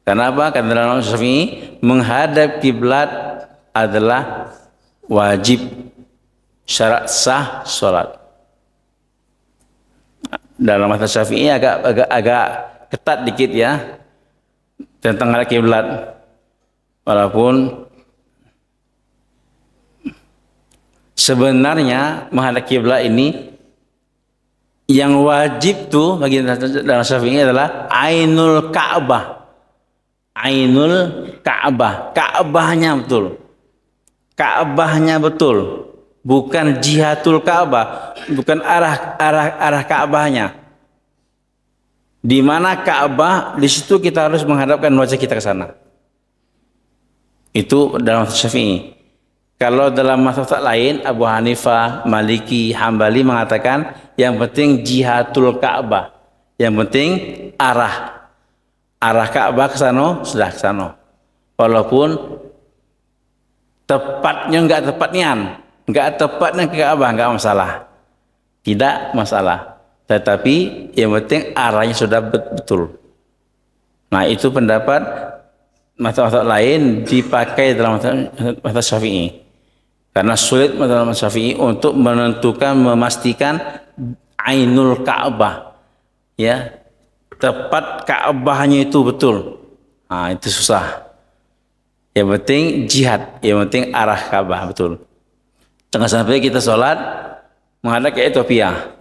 Kenapa? Karena dalam Syafi'i menghadap kiblat adalah wajib, syarat sah sholat. Dalam mazhab Syafi'i agak ketat dikit ya tentang menghadap kiblat, walaupun sebenarnya menghadap kiblat ini yang wajib tuh bagi dalam Syafi'i adalah ainul Ka'bah. Ainul Ka'bah, Ka'bahnya betul. Ka'bahnya betul. Bukan jihatul Ka'bah, bukan arah Ka'bahnya. Di mana Ka'bah, di situ kita harus menghadapkan wajah kita ke sana. Itu dalam Syafi'i. Kalau dalam mazhab lain, Abu Hanifah, Maliki, Hambali mengatakan yang penting jihatul Ka'bah. Yang penting arah Ka'bah ke sana, sudah ke sana. Walaupun tepatnya enggak tepatnya ke Ka'bah, enggak masalah. Tidak masalah. Tetapi yang penting arahnya sudah betul. Nah, itu pendapat mazhab lain dipakai dalam mazhab Syafi'i. Karena sulit dalam Syafi'i untuk menentukan, memastikan ainul Ka'bah, ya, tepat Ka'bahnya itu betul. Nah, itu susah. Yang penting jihad, yang penting arah Ka'bah betul. Jangan sampai kita sholat menghadap ke Ethiopia,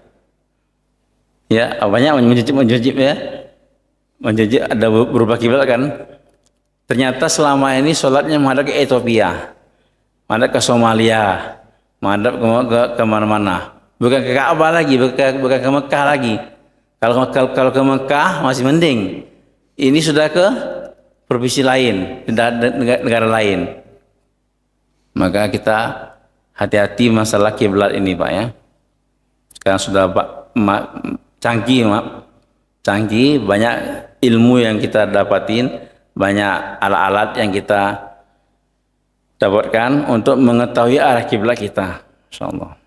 ya, banyak menjejib ya, menjejib ada beberapa kiblat kan. Ternyata selama ini sholatnya menghadap ke Ethiopia, menghadap ke Somalia, menghadap ke mana-mana. Bukan ke Ka'bah lagi, bukan ke Mekah lagi. Kalau ke Mekah masih mending. Ini sudah ke provinsi lain, negara lain. Maka kita hati-hati masalah kiblat ini, Pak, ya. Sekarang sudah canggih, banyak ilmu yang kita dapatin, banyak alat-alat yang kita dapatkan untuk mengetahui arah kiblat kita, insyaallah.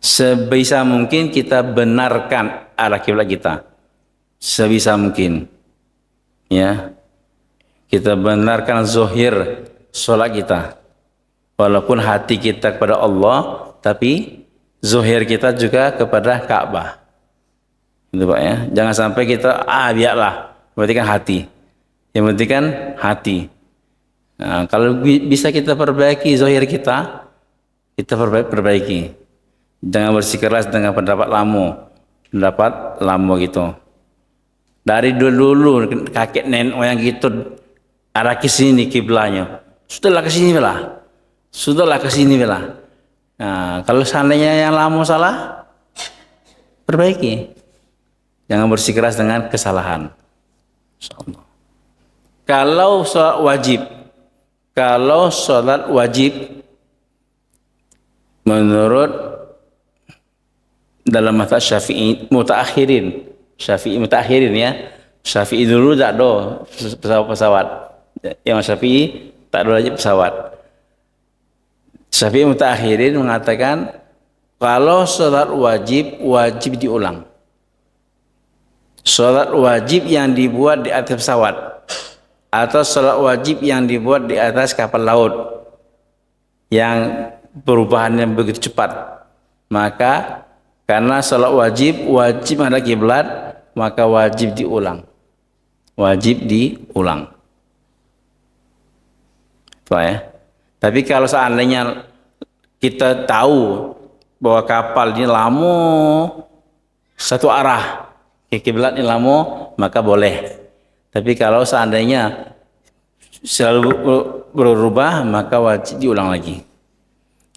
Sebisa mungkin kita benarkan arah kiblat kita, sebisa mungkin, ya. Kita benarkan zahir solat kita, walaupun hati kita kepada Allah, tapi zahir kita juga kepada Ka'bah. Itu Pak ya. Jangan sampai kita biarlah, berarti kan hati. Yang penting kan hati. Nah, kalau bisa kita perbaiki zahir kita perbaiki. Jangan bersikeras dengan pendapat lama gitu. Dari dulu kakek nenek moyang gitu arah ke sini kiblatnya. Sudahlah ke sini lah. Nah, kalau seandainya yang lama salah, perbaiki. Jangan bersikeras dengan kesalahan. Insyaallah. Kalau sholat wajib menurut dalam mazhab Syafi'i mutaakhirin ya. Syafi'i dulu tak ada pesawat. Yang Syafi'i tak ada aja pesawat. Syafi'i mutaakhirin mengatakan kalau sholat wajib diulang. Sholat wajib yang dibuat di atas pesawat atau sholat wajib yang dibuat di atas kapal laut yang perubahannya begitu cepat, maka karena sholat wajib menghadap kiblat, maka wajib diulang. Ya. Tapi kalau seandainya kita tahu bahwa kapal ini lama satu arah ke kiblat ini lama, maka boleh. Tapi kalau seandainya selalu berubah, maka wajib diulang lagi.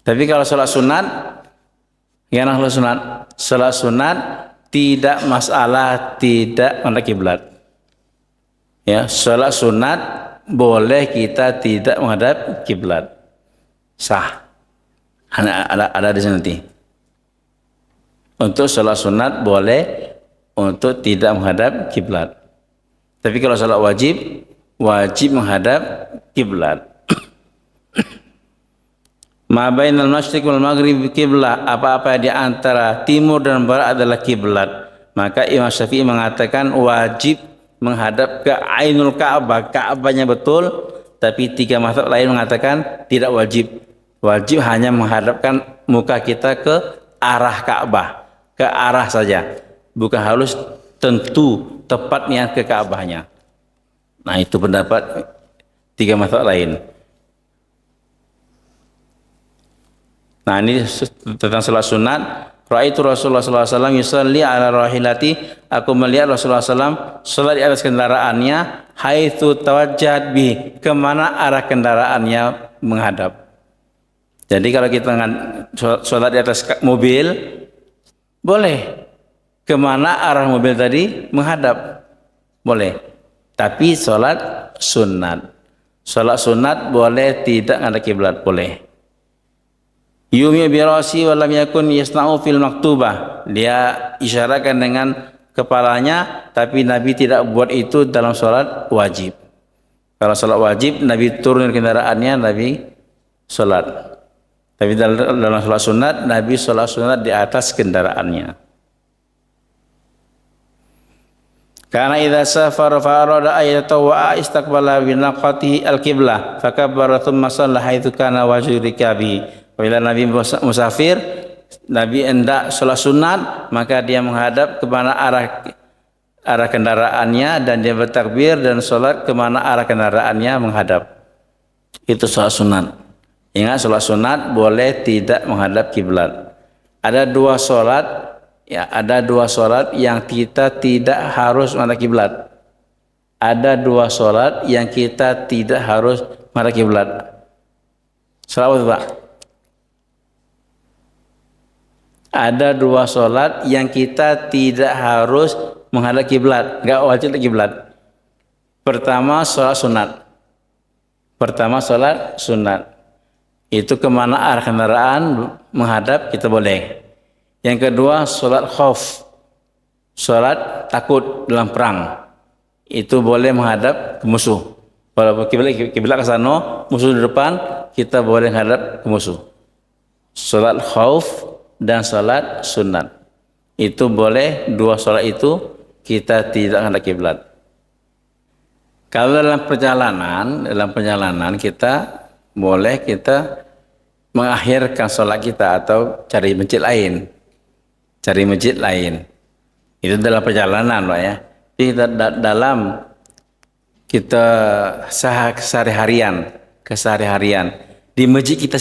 Tapi kalau sholat sunat, sholat sunat tidak masalah tidak menghadap kiblat. Ya, sholat sunat boleh kita tidak menghadap kiblat, sah. Ada di sini nanti. Untuk sholat sunat boleh untuk tidak menghadap kiblat. Tapi kalau sholat wajib menghadap kiblat. Ma bainal masyriq wal maghrib kiblat, apa-apa di antara timur dan barat adalah kiblat. Maka Imam Syafi'i mengatakan wajib menghadap ke Ainul Ka'bah, Ka'bahnya betul, tapi tiga mazhab lain mengatakan tidak wajib. Wajib hanya menghadapkan muka kita ke arah Ka'bah, ke arah saja. Bukan harus tentu tepatnya ke Ka'bahnya. Nah, itu pendapat tiga mazhab lain. Nah, ini tentang salat sunat. Ra'aitu Rasulullah sallallahu alaihi wasallam yusalli ala rahilati. Aku melihat Rasulullah SAW salat di atas kendaraannya, haitsu tawajjahat bi, kemana arah kendaraannya menghadap. Jadi kalau kita salat di atas mobil, boleh kemana arah mobil tadi menghadap, boleh. Tapi salat sunat boleh tidak menghadap kiblat, boleh. Yumi bi ra'si wa lam yakun yasna'u fil maktubah. Dia isyaratkan dengan kepalanya, tapi Nabi tidak buat itu dalam salat wajib. Kalau salat wajib, Nabi turun kendaraannya, Nabi salat. Tapi dalam salat sunat, Nabi salat sunat di atas kendaraannya. Karena idza safara fa arada ayatawwa istaqbala bi naqatihi al-qiblah fakabbara thumma shalla haitsu kana wajhu rikabi. Bila Nabi musafir, Nabi hendak sholat sunat, maka dia menghadap kemana arah kendaraannya dan dia bertakbir dan sholat kemana arah kendaraannya menghadap. Itu sholat sunat. Ingat, sholat sunat boleh tidak menghadap kiblat. Ada dua sholat yang kita tidak harus menghadap kiblat. Ada dua sholat yang kita tidak harus menghadap kiblat. Sholat apa, Pak? Ada dua sholat yang kita tidak harus menghadap kiblat, enggak wajib kiblat. Pertama sholat sunat. Itu kemana arah kendaraan menghadap kita boleh. Yang kedua sholat khauf. Salat takut dalam perang, itu boleh menghadap ke musuh. Walaupun kiblat ke sana, musuh di depan, kita boleh menghadap ke musuh. Salat khauf dan salat sunat. Itu boleh, dua salat itu kita tidak menghadap kiblat. Kalau dalam perjalanan kita boleh kita mengakhirkan salat kita atau cari masjid lain. Cari masjid lain. Itu dalam perjalanan, Pak ya. Jadi dalam kita kesehari-harian di masjid kita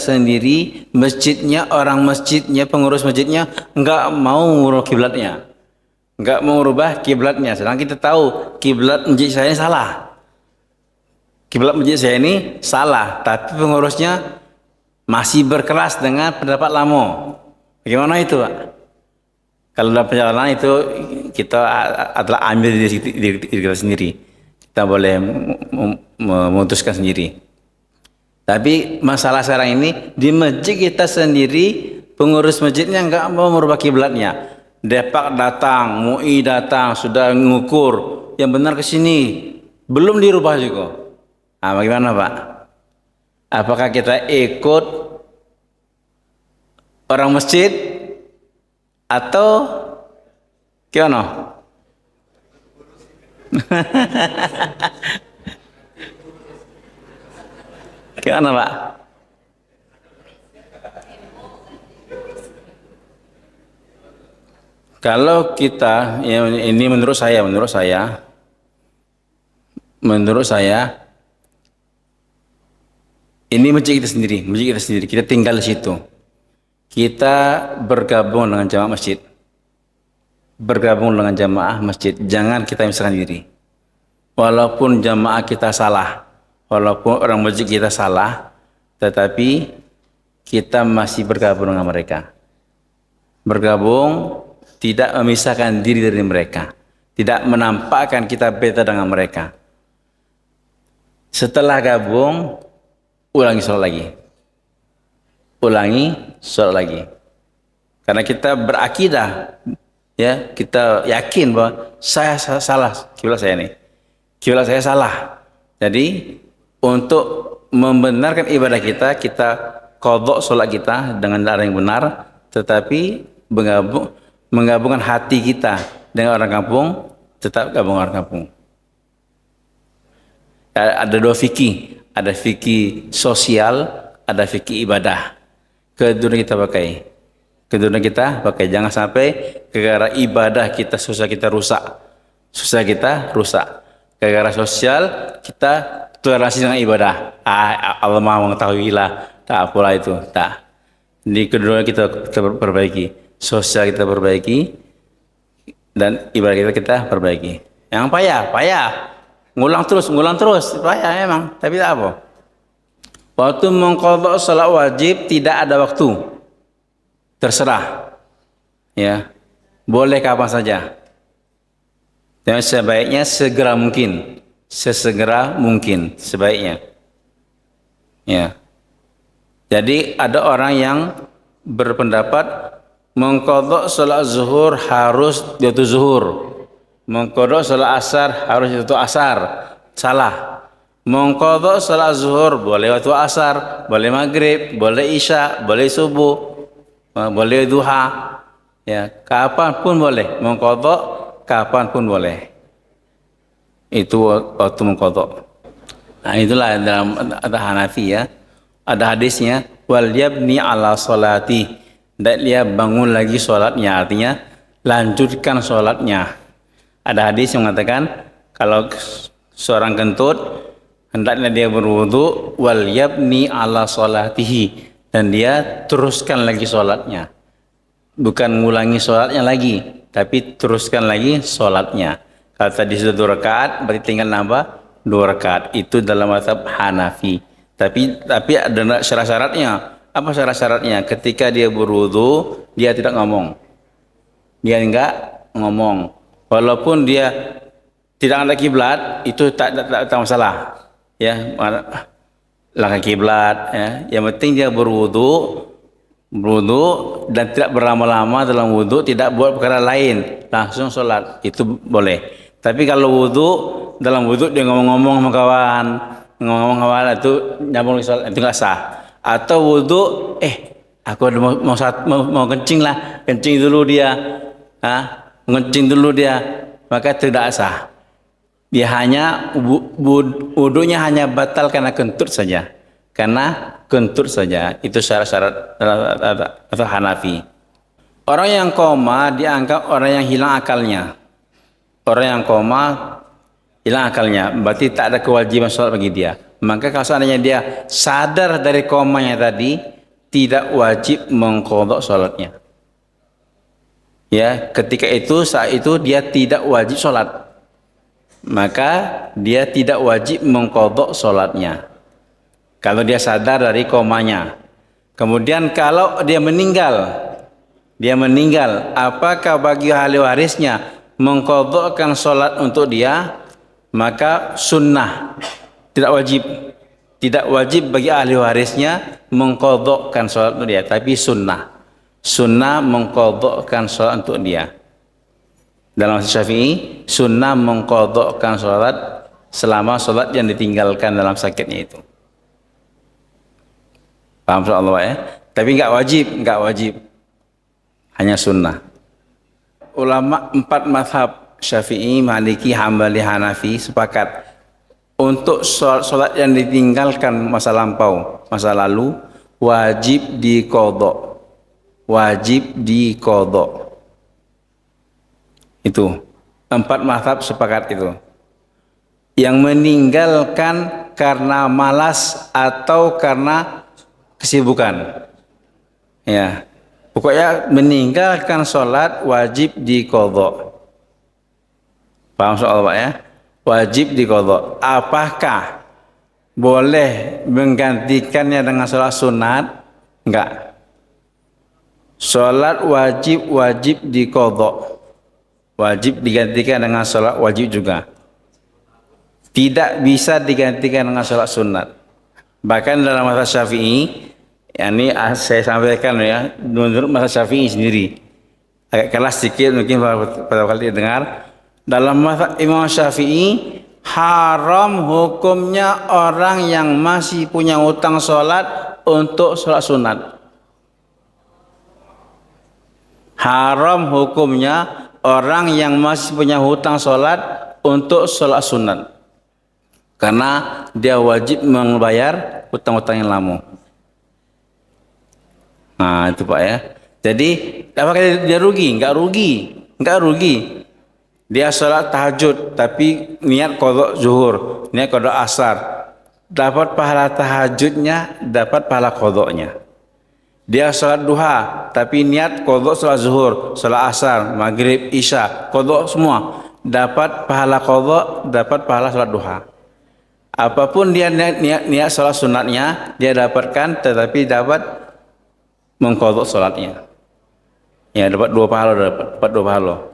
sendiri, masjidnya, orang masjidnya, pengurus masjidnya enggak mau ngurus kiblatnya, enggak mau merubah kiblatnya. Sedang kita tahu kiblat masjid saya ini salah, tapi pengurusnya masih berkeras dengan pendapat lama. Bagaimana itu, Pak? Kalau dalam perjalanan itu kita adalah ambil diri kita sendiri. Kita boleh memutuskan sendiri. Tapi masalah sekarang ini di masjid kita sendiri, pengurus masjidnya enggak mau merubah kiblatnya. Depak datang, MUI datang, sudah mengukur yang benar ke sini, belum dirubah juga. Nah, bagaimana, Pak? Apakah kita ikut orang masjid atau gimana? Gimana, Pak? Kalau kita, ya ini menurut saya, ini masjid kita sendiri, kita tinggal di situ. Kita bergabung dengan jamaah masjid, jangan kita memisahkan diri. Walaupun jamaah kita salah, walaupun orang masjid kita salah, tetapi kita masih bergabung dengan mereka. Bergabung tidak memisahkan diri dari mereka, tidak menampakkan kita beda dengan mereka. Setelah gabung, ulangi sholat lagi. Karena kita berakidah, ya, kita yakin bahwa saya salah, kiblat saya salah. Jadi untuk membenarkan ibadah kita qadha sholat kita dengan cara yang benar, tetapi menggabungkan hati kita dengan orang kampung, tetap gabung orang kampung. Ada dua fikih, ada fikih sosial, ada fikih ibadah. Kedua kita pakai, jangan sampai gara-gara ibadah kita rusak. Gara-gara sosial kita toleransi dengan ibadah. Allah Maha mengetahui lah, tak apalah itu, tak. Di kedua kita perbaiki, sosial kita perbaiki dan ibadah kita perbaiki. Yang payah, ngulang terus, payah memang, tapi tak apa. Waktu mengqadha salat wajib tidak ada waktu. Terserah. Ya. Boleh kapan saja. Dan sebaiknya segera mungkin. Sesegera mungkin sebaiknya. Ya. Jadi ada orang yang berpendapat mengqadha salat zuhur harus waktu zuhur. Mengqadha salat asar harus waktu asar. Salah. Mengqadha salat zuhur boleh waktu asar, boleh maghrib, boleh isya, boleh subuh, boleh duha. Ya, kapan pun boleh. Mengqadha kapan pun boleh. Itu waktu mengqadha. Nah, itulah dalam ada Hanafi, ya. Ada hadisnya, wal yabni ala salati. Dan dia bangun lagi salatnya, artinya lanjutkan salatnya. Ada hadis yang mengatakan kalau seorang kentut hendaknya dia berwudu wal yabni ala salatihi, dan dia teruskan lagi salatnya. Bukan ngulangi salatnya lagi, tapi teruskan lagi salatnya. Kalau tadi sudah 2 rakaat, berarti tinggal nambah 2 rakaat. Itu dalam mazhab Hanafi. Tapi ada syarat-syaratnya. Apa syarat-syaratnya? Ketika dia berwudu, dia tidak ngomong. Dia enggak ngomong. Walaupun dia tidak ada kiblat, itu tak masalah. Ya, langkah kiblat, ya. Yang penting dia berwudu, Wudu dan tidak berlama-lama dalam wudu, tidak buat perkara lain, langsung sholat, itu boleh. Tapi kalau wudu, dalam wudu dia ngomong-ngomong sama kawan, ngomong-ngomong sama kawan itu nyambung sholat, itu nggak sah. Atau wudu, aku ada mau kencing lah, kencing dulu dia, kencing dulu dia, maka tidak sah. Dia hanya wudunya hanya batal karena kentut saja. Karena kentut saja, itu syarat-syarat atau Hanafi. Orang yang koma dianggap orang yang hilang akalnya. Orang yang koma hilang akalnya, berarti tak ada kewajiban sholat bagi dia. Maka kalau seandainya dia sadar dari komanya tadi, tidak wajib mengqadha sholatnya. Ya, ketika itu, saat itu dia tidak wajib sholat. Maka dia tidak wajib mengqadha sholatnya. Kalau dia sadar dari komanya. Kemudian kalau dia meninggal, apakah bagi ahli warisnya mengqadhakan sholat untuk dia? Maka sunnah, tidak wajib bagi ahli warisnya mengqadhakan sholat untuk dia, tapi sunnah mengqadhakan sholat untuk dia. Dalam Syafi'i, sunnah mengqadhakan sholat selama sholat yang ditinggalkan dalam sakitnya itu. Paham soal ya? Tapi enggak wajib. Hanya sunnah. Ulama 4 mazhab Syafi'i, Maliki, Hambali, Hanafi sepakat untuk sholat yang ditinggalkan masa lampau, masa lalu wajib diqadha. Itu 4 mazhab sepakat itu. Yang meninggalkan karena malas atau karena kesibukan, ya, pokoknya meninggalkan sholat wajib diqadha. Paham soal Pak ya? Wajib diqadha. Apakah boleh menggantikannya dengan sholat sunat? Enggak. Sholat wajib diqadha. Wajib digantikan dengan sholat wajib juga. Tidak bisa digantikan dengan sholat sunat. Bahkan dalam mazhab Syafi'i, ini saya sampaikan ya, menurut mazhab Syafi'i sendiri, agak kelas sedikit mungkin pada kali dengar. Dalam mazhab Imam Syafi'i, haram hukumnya orang yang masih punya hutang sholat untuk sholat sunat. Haram hukumnya orang yang masih punya hutang sholat untuk sholat sunat. Karena dia wajib membayar hutang-hutang yang lama. Nah itu Pak ya. Jadi apakah dia rugi? Enggak rugi. Dia sholat tahajud tapi niat qadha zuhur, niat qadha asar, dapat pahala tahajudnya, dapat pahala qadhanya. Dia sholat duha tapi niat qadha sholat zuhur, sholat asar, maghrib, isya, qadha semua, dapat pahala qadha, dapat pahala sholat duha. Apapun dia niat sholat sunatnya dia dapatkan, tetapi dapat mengqadha sholatnya. Ya, dapat dua pahala,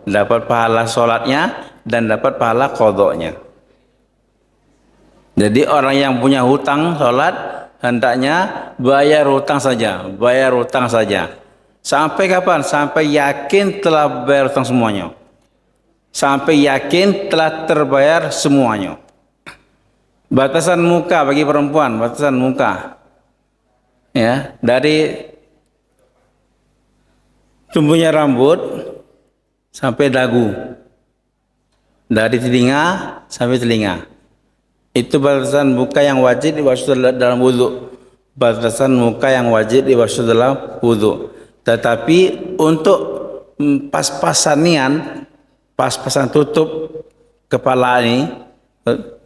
dapat pahala sholatnya dan dapat pahala qadhanya. Jadi orang yang punya hutang sholat hendaknya bayar hutang saja. Sampai kapan? Sampai yakin telah bayar hutang semuanya. Sampai yakin telah terbayar semuanya. Batasan muka bagi perempuan, batasan muka, ya, dari tumbuhnya rambut sampai dagu, dari telinga sampai telinga. Itu batasan muka yang wajib dibasuh dalam wudu. Batasan muka yang wajib dibasuh dalam wudu. Tetapi untuk pas-pasan tutup kepala ini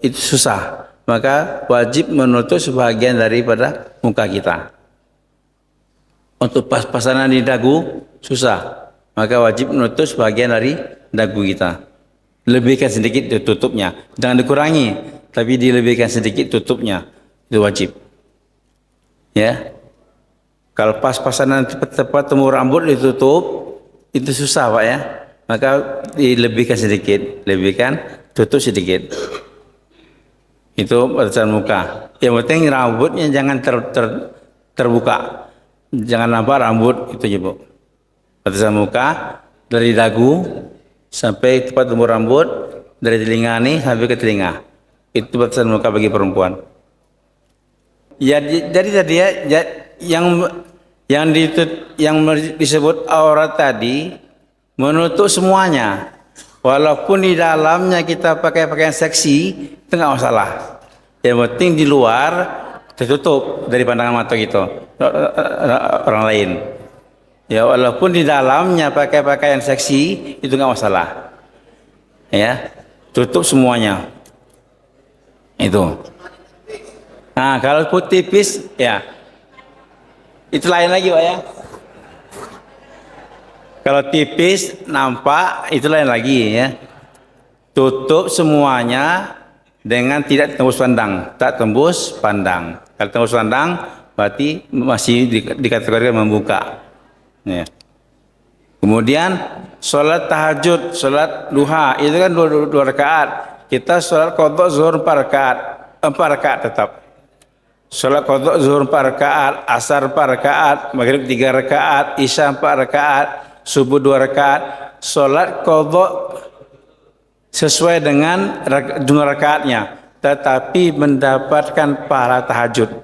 itu susah. Maka wajib menutup sebagian daripada muka kita. Untuk pas-pasanan di dagu susah, maka wajib menutup sebagian dari dagu kita. Lebihkan sedikit tutupnya, jangan dikurangi, tapi dilebihkan sedikit tutupnya, itu wajib. Ya, kalau pas-pasanan tepat temu rambut ditutup, itu susah Pak ya. Maka dilebihkan sedikit, tutup sedikit. Itu batasan muka. Yang penting rambutnya jangan terbuka. Jangan nampak rambut itu aja Bu. Batasan muka dari dagu sampai tempat tumbuh rambut, dari telinga nih sampai ke telinga. Itu batasan muka bagi perempuan. Ya, jadi tadi ya, yang disebut aurat tadi menutup semuanya. Walaupun di dalamnya kita pakai pakaian seksi, itu nggak masalah. Yang penting di luar tertutup dari pandangan mata kita orang lain. Ya, walaupun di dalamnya pakai pakaian seksi, itu nggak masalah. Ya, tutup semuanya. Itu. Nah, kalau putih tipis, ya itu lain lagi Pak ya. Kalau tipis nampak itu lain lagi ya. Tutup semuanya dengan tidak tembus pandang, tak tembus pandang. Kalau tembus pandang berarti masih dikategorikan membuka. Ya. Kemudian sholat tahajud, sholat duha itu kan dua rakaat. Kita sholat qadha zuhur 4 rakaat, 4 rakaat tetap. Sholat qadha zuhur 4 rakaat, asar 4 rakaat, maghrib 3 rakaat, isya 4 rakaat, subuh 2 rakaat. Sholat qadha sesuai dengan jumlah rakaatnya, tetapi mendapatkan pahala tahajud.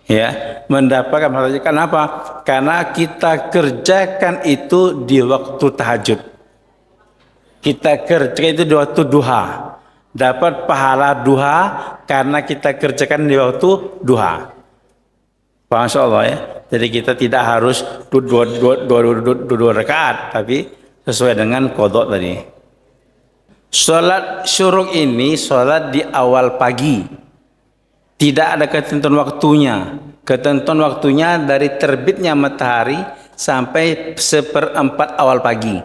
Ya, mendapatkan pahala tahajud. Kenapa? Karena kita kerjakan itu di waktu tahajud. Kita kerjakan itu di waktu duha. Dapat pahala duha karena kita kerjakan di waktu duha. Masya Allah ya. Jadi kita tidak harus dua rakaat, tapi sesuai dengan qadha tadi. Sholat syuruk ini sholat di awal pagi. Tidak ada ketentuan waktunya. Ketentuan waktunya dari terbitnya matahari sampai 1/4 awal pagi.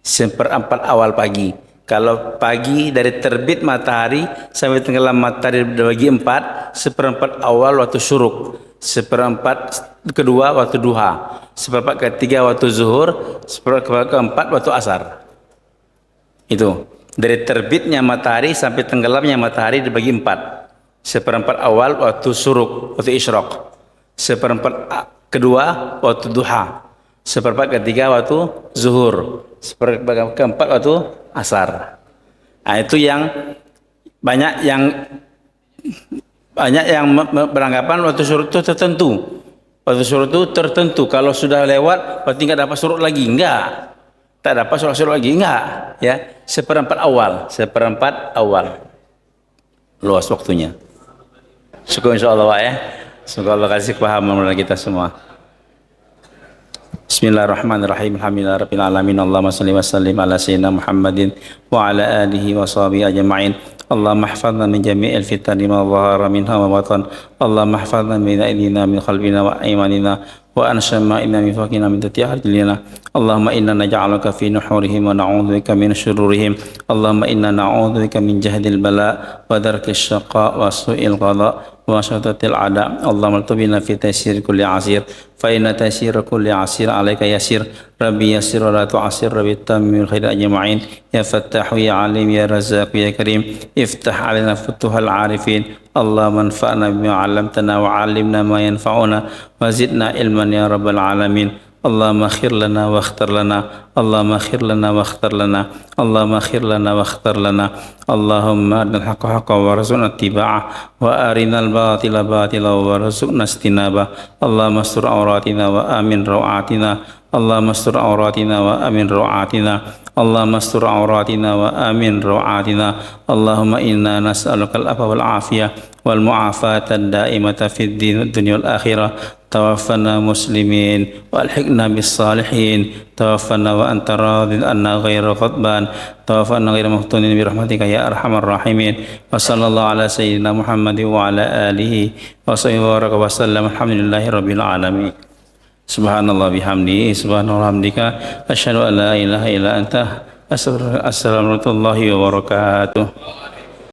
1/4 awal pagi. Kalau pagi dari terbit matahari sampai tenggelam matahari dibagi 4, 1/4 awal waktu syuruk, 1/4 kedua waktu duha, 1/4 ketiga waktu zuhur, 1/4 keempat waktu asar. Itu dari terbitnya matahari sampai tenggelamnya matahari dibagi 4. 1/4 awal waktu syuruk, waktu isyraq, 1/4 kedua waktu duha, 1/4 ketiga waktu zuhur, 1/4 keempat waktu asar. Nah, itu yang banyak yang beranggapan waktu syuruk itu tertentu. Waktu syuruk itu tertentu. Kalau sudah lewat berarti nggak dapat syuruk lagi. Enggak. Tak dapat syuruk lagi. Enggak. Ya, 1/4 awal. 1/4 awal. Luas waktunya. Syukur insyaAllah Pak ya. Semoga Allah kasih kepahaman kepada kita semua. Bismillahirrahmanirrahim. Alhamdulillahirabbil alamin. Allahumma shalli wa sallim ala sayyidina Muhammadin wa ala alihi wa sahbihi ajma'in. Allahumma ihfazna min jami'il fitani ma dhahara minha wa batan. Allahumma ihfazna min aydina min qalbina wa aymanina wa an shama'ina min faqina min tati arjulina. Allahumma inna naj'aluka fi nuhurihim wa na'udzubika min syururihim. Allahumma inna na'udzubika min jahdil bala wa darkis syaqa wa su'il qada wa syatatil ada. Allahumma tubina fi taysir kulli asir fa inna taysir kulli asir alayka yasir. Rabbi yasir wa la tu'asir. Rabbi tammil khair ajma'in. Ya fattahu ya alim ya razzaq ya karim. Iftah alaina futuhal arifin. Allahumma anfa'na bima 'allamtana wa 'allimna ma yanfa'una wa zidna ilman ya rabbal alamin. Allahumma khir lana wa akhtar lana. Allahumma khir lana wa akhtar lana. Allahumma khir lana wa akhtar lana. Allahumma arina al-haqqa haqqan wa warzuqna ittiba'ah wa arina al-batila batila wa warzuqna istinabah. Allahumma astur auratina wa amin rawatina. Allahumma astur auratina wa amin rawatina. Allahumma astur auratina wa amin rawatina. Allahumma inna nas'aluka al-afwa wal afiyah wal mu'afata ad-da'imata fid din dunya wal akhirah. توفنا مسلمين والحقنا بالصالحين توفنا وأنت راض عنا غير غضبان توفنا غير مفتونين برحمتك يا أرحم الراحمين وصلى الله على سيدنا محمد وعلى آله وصحبه وسلم الحمد لله رب العالمين سبحان الله بحمده سبحان الله وبحمدك أشهد أن لا إله إلا أنت أستغفرك السلام ورحمة الله وبركاته.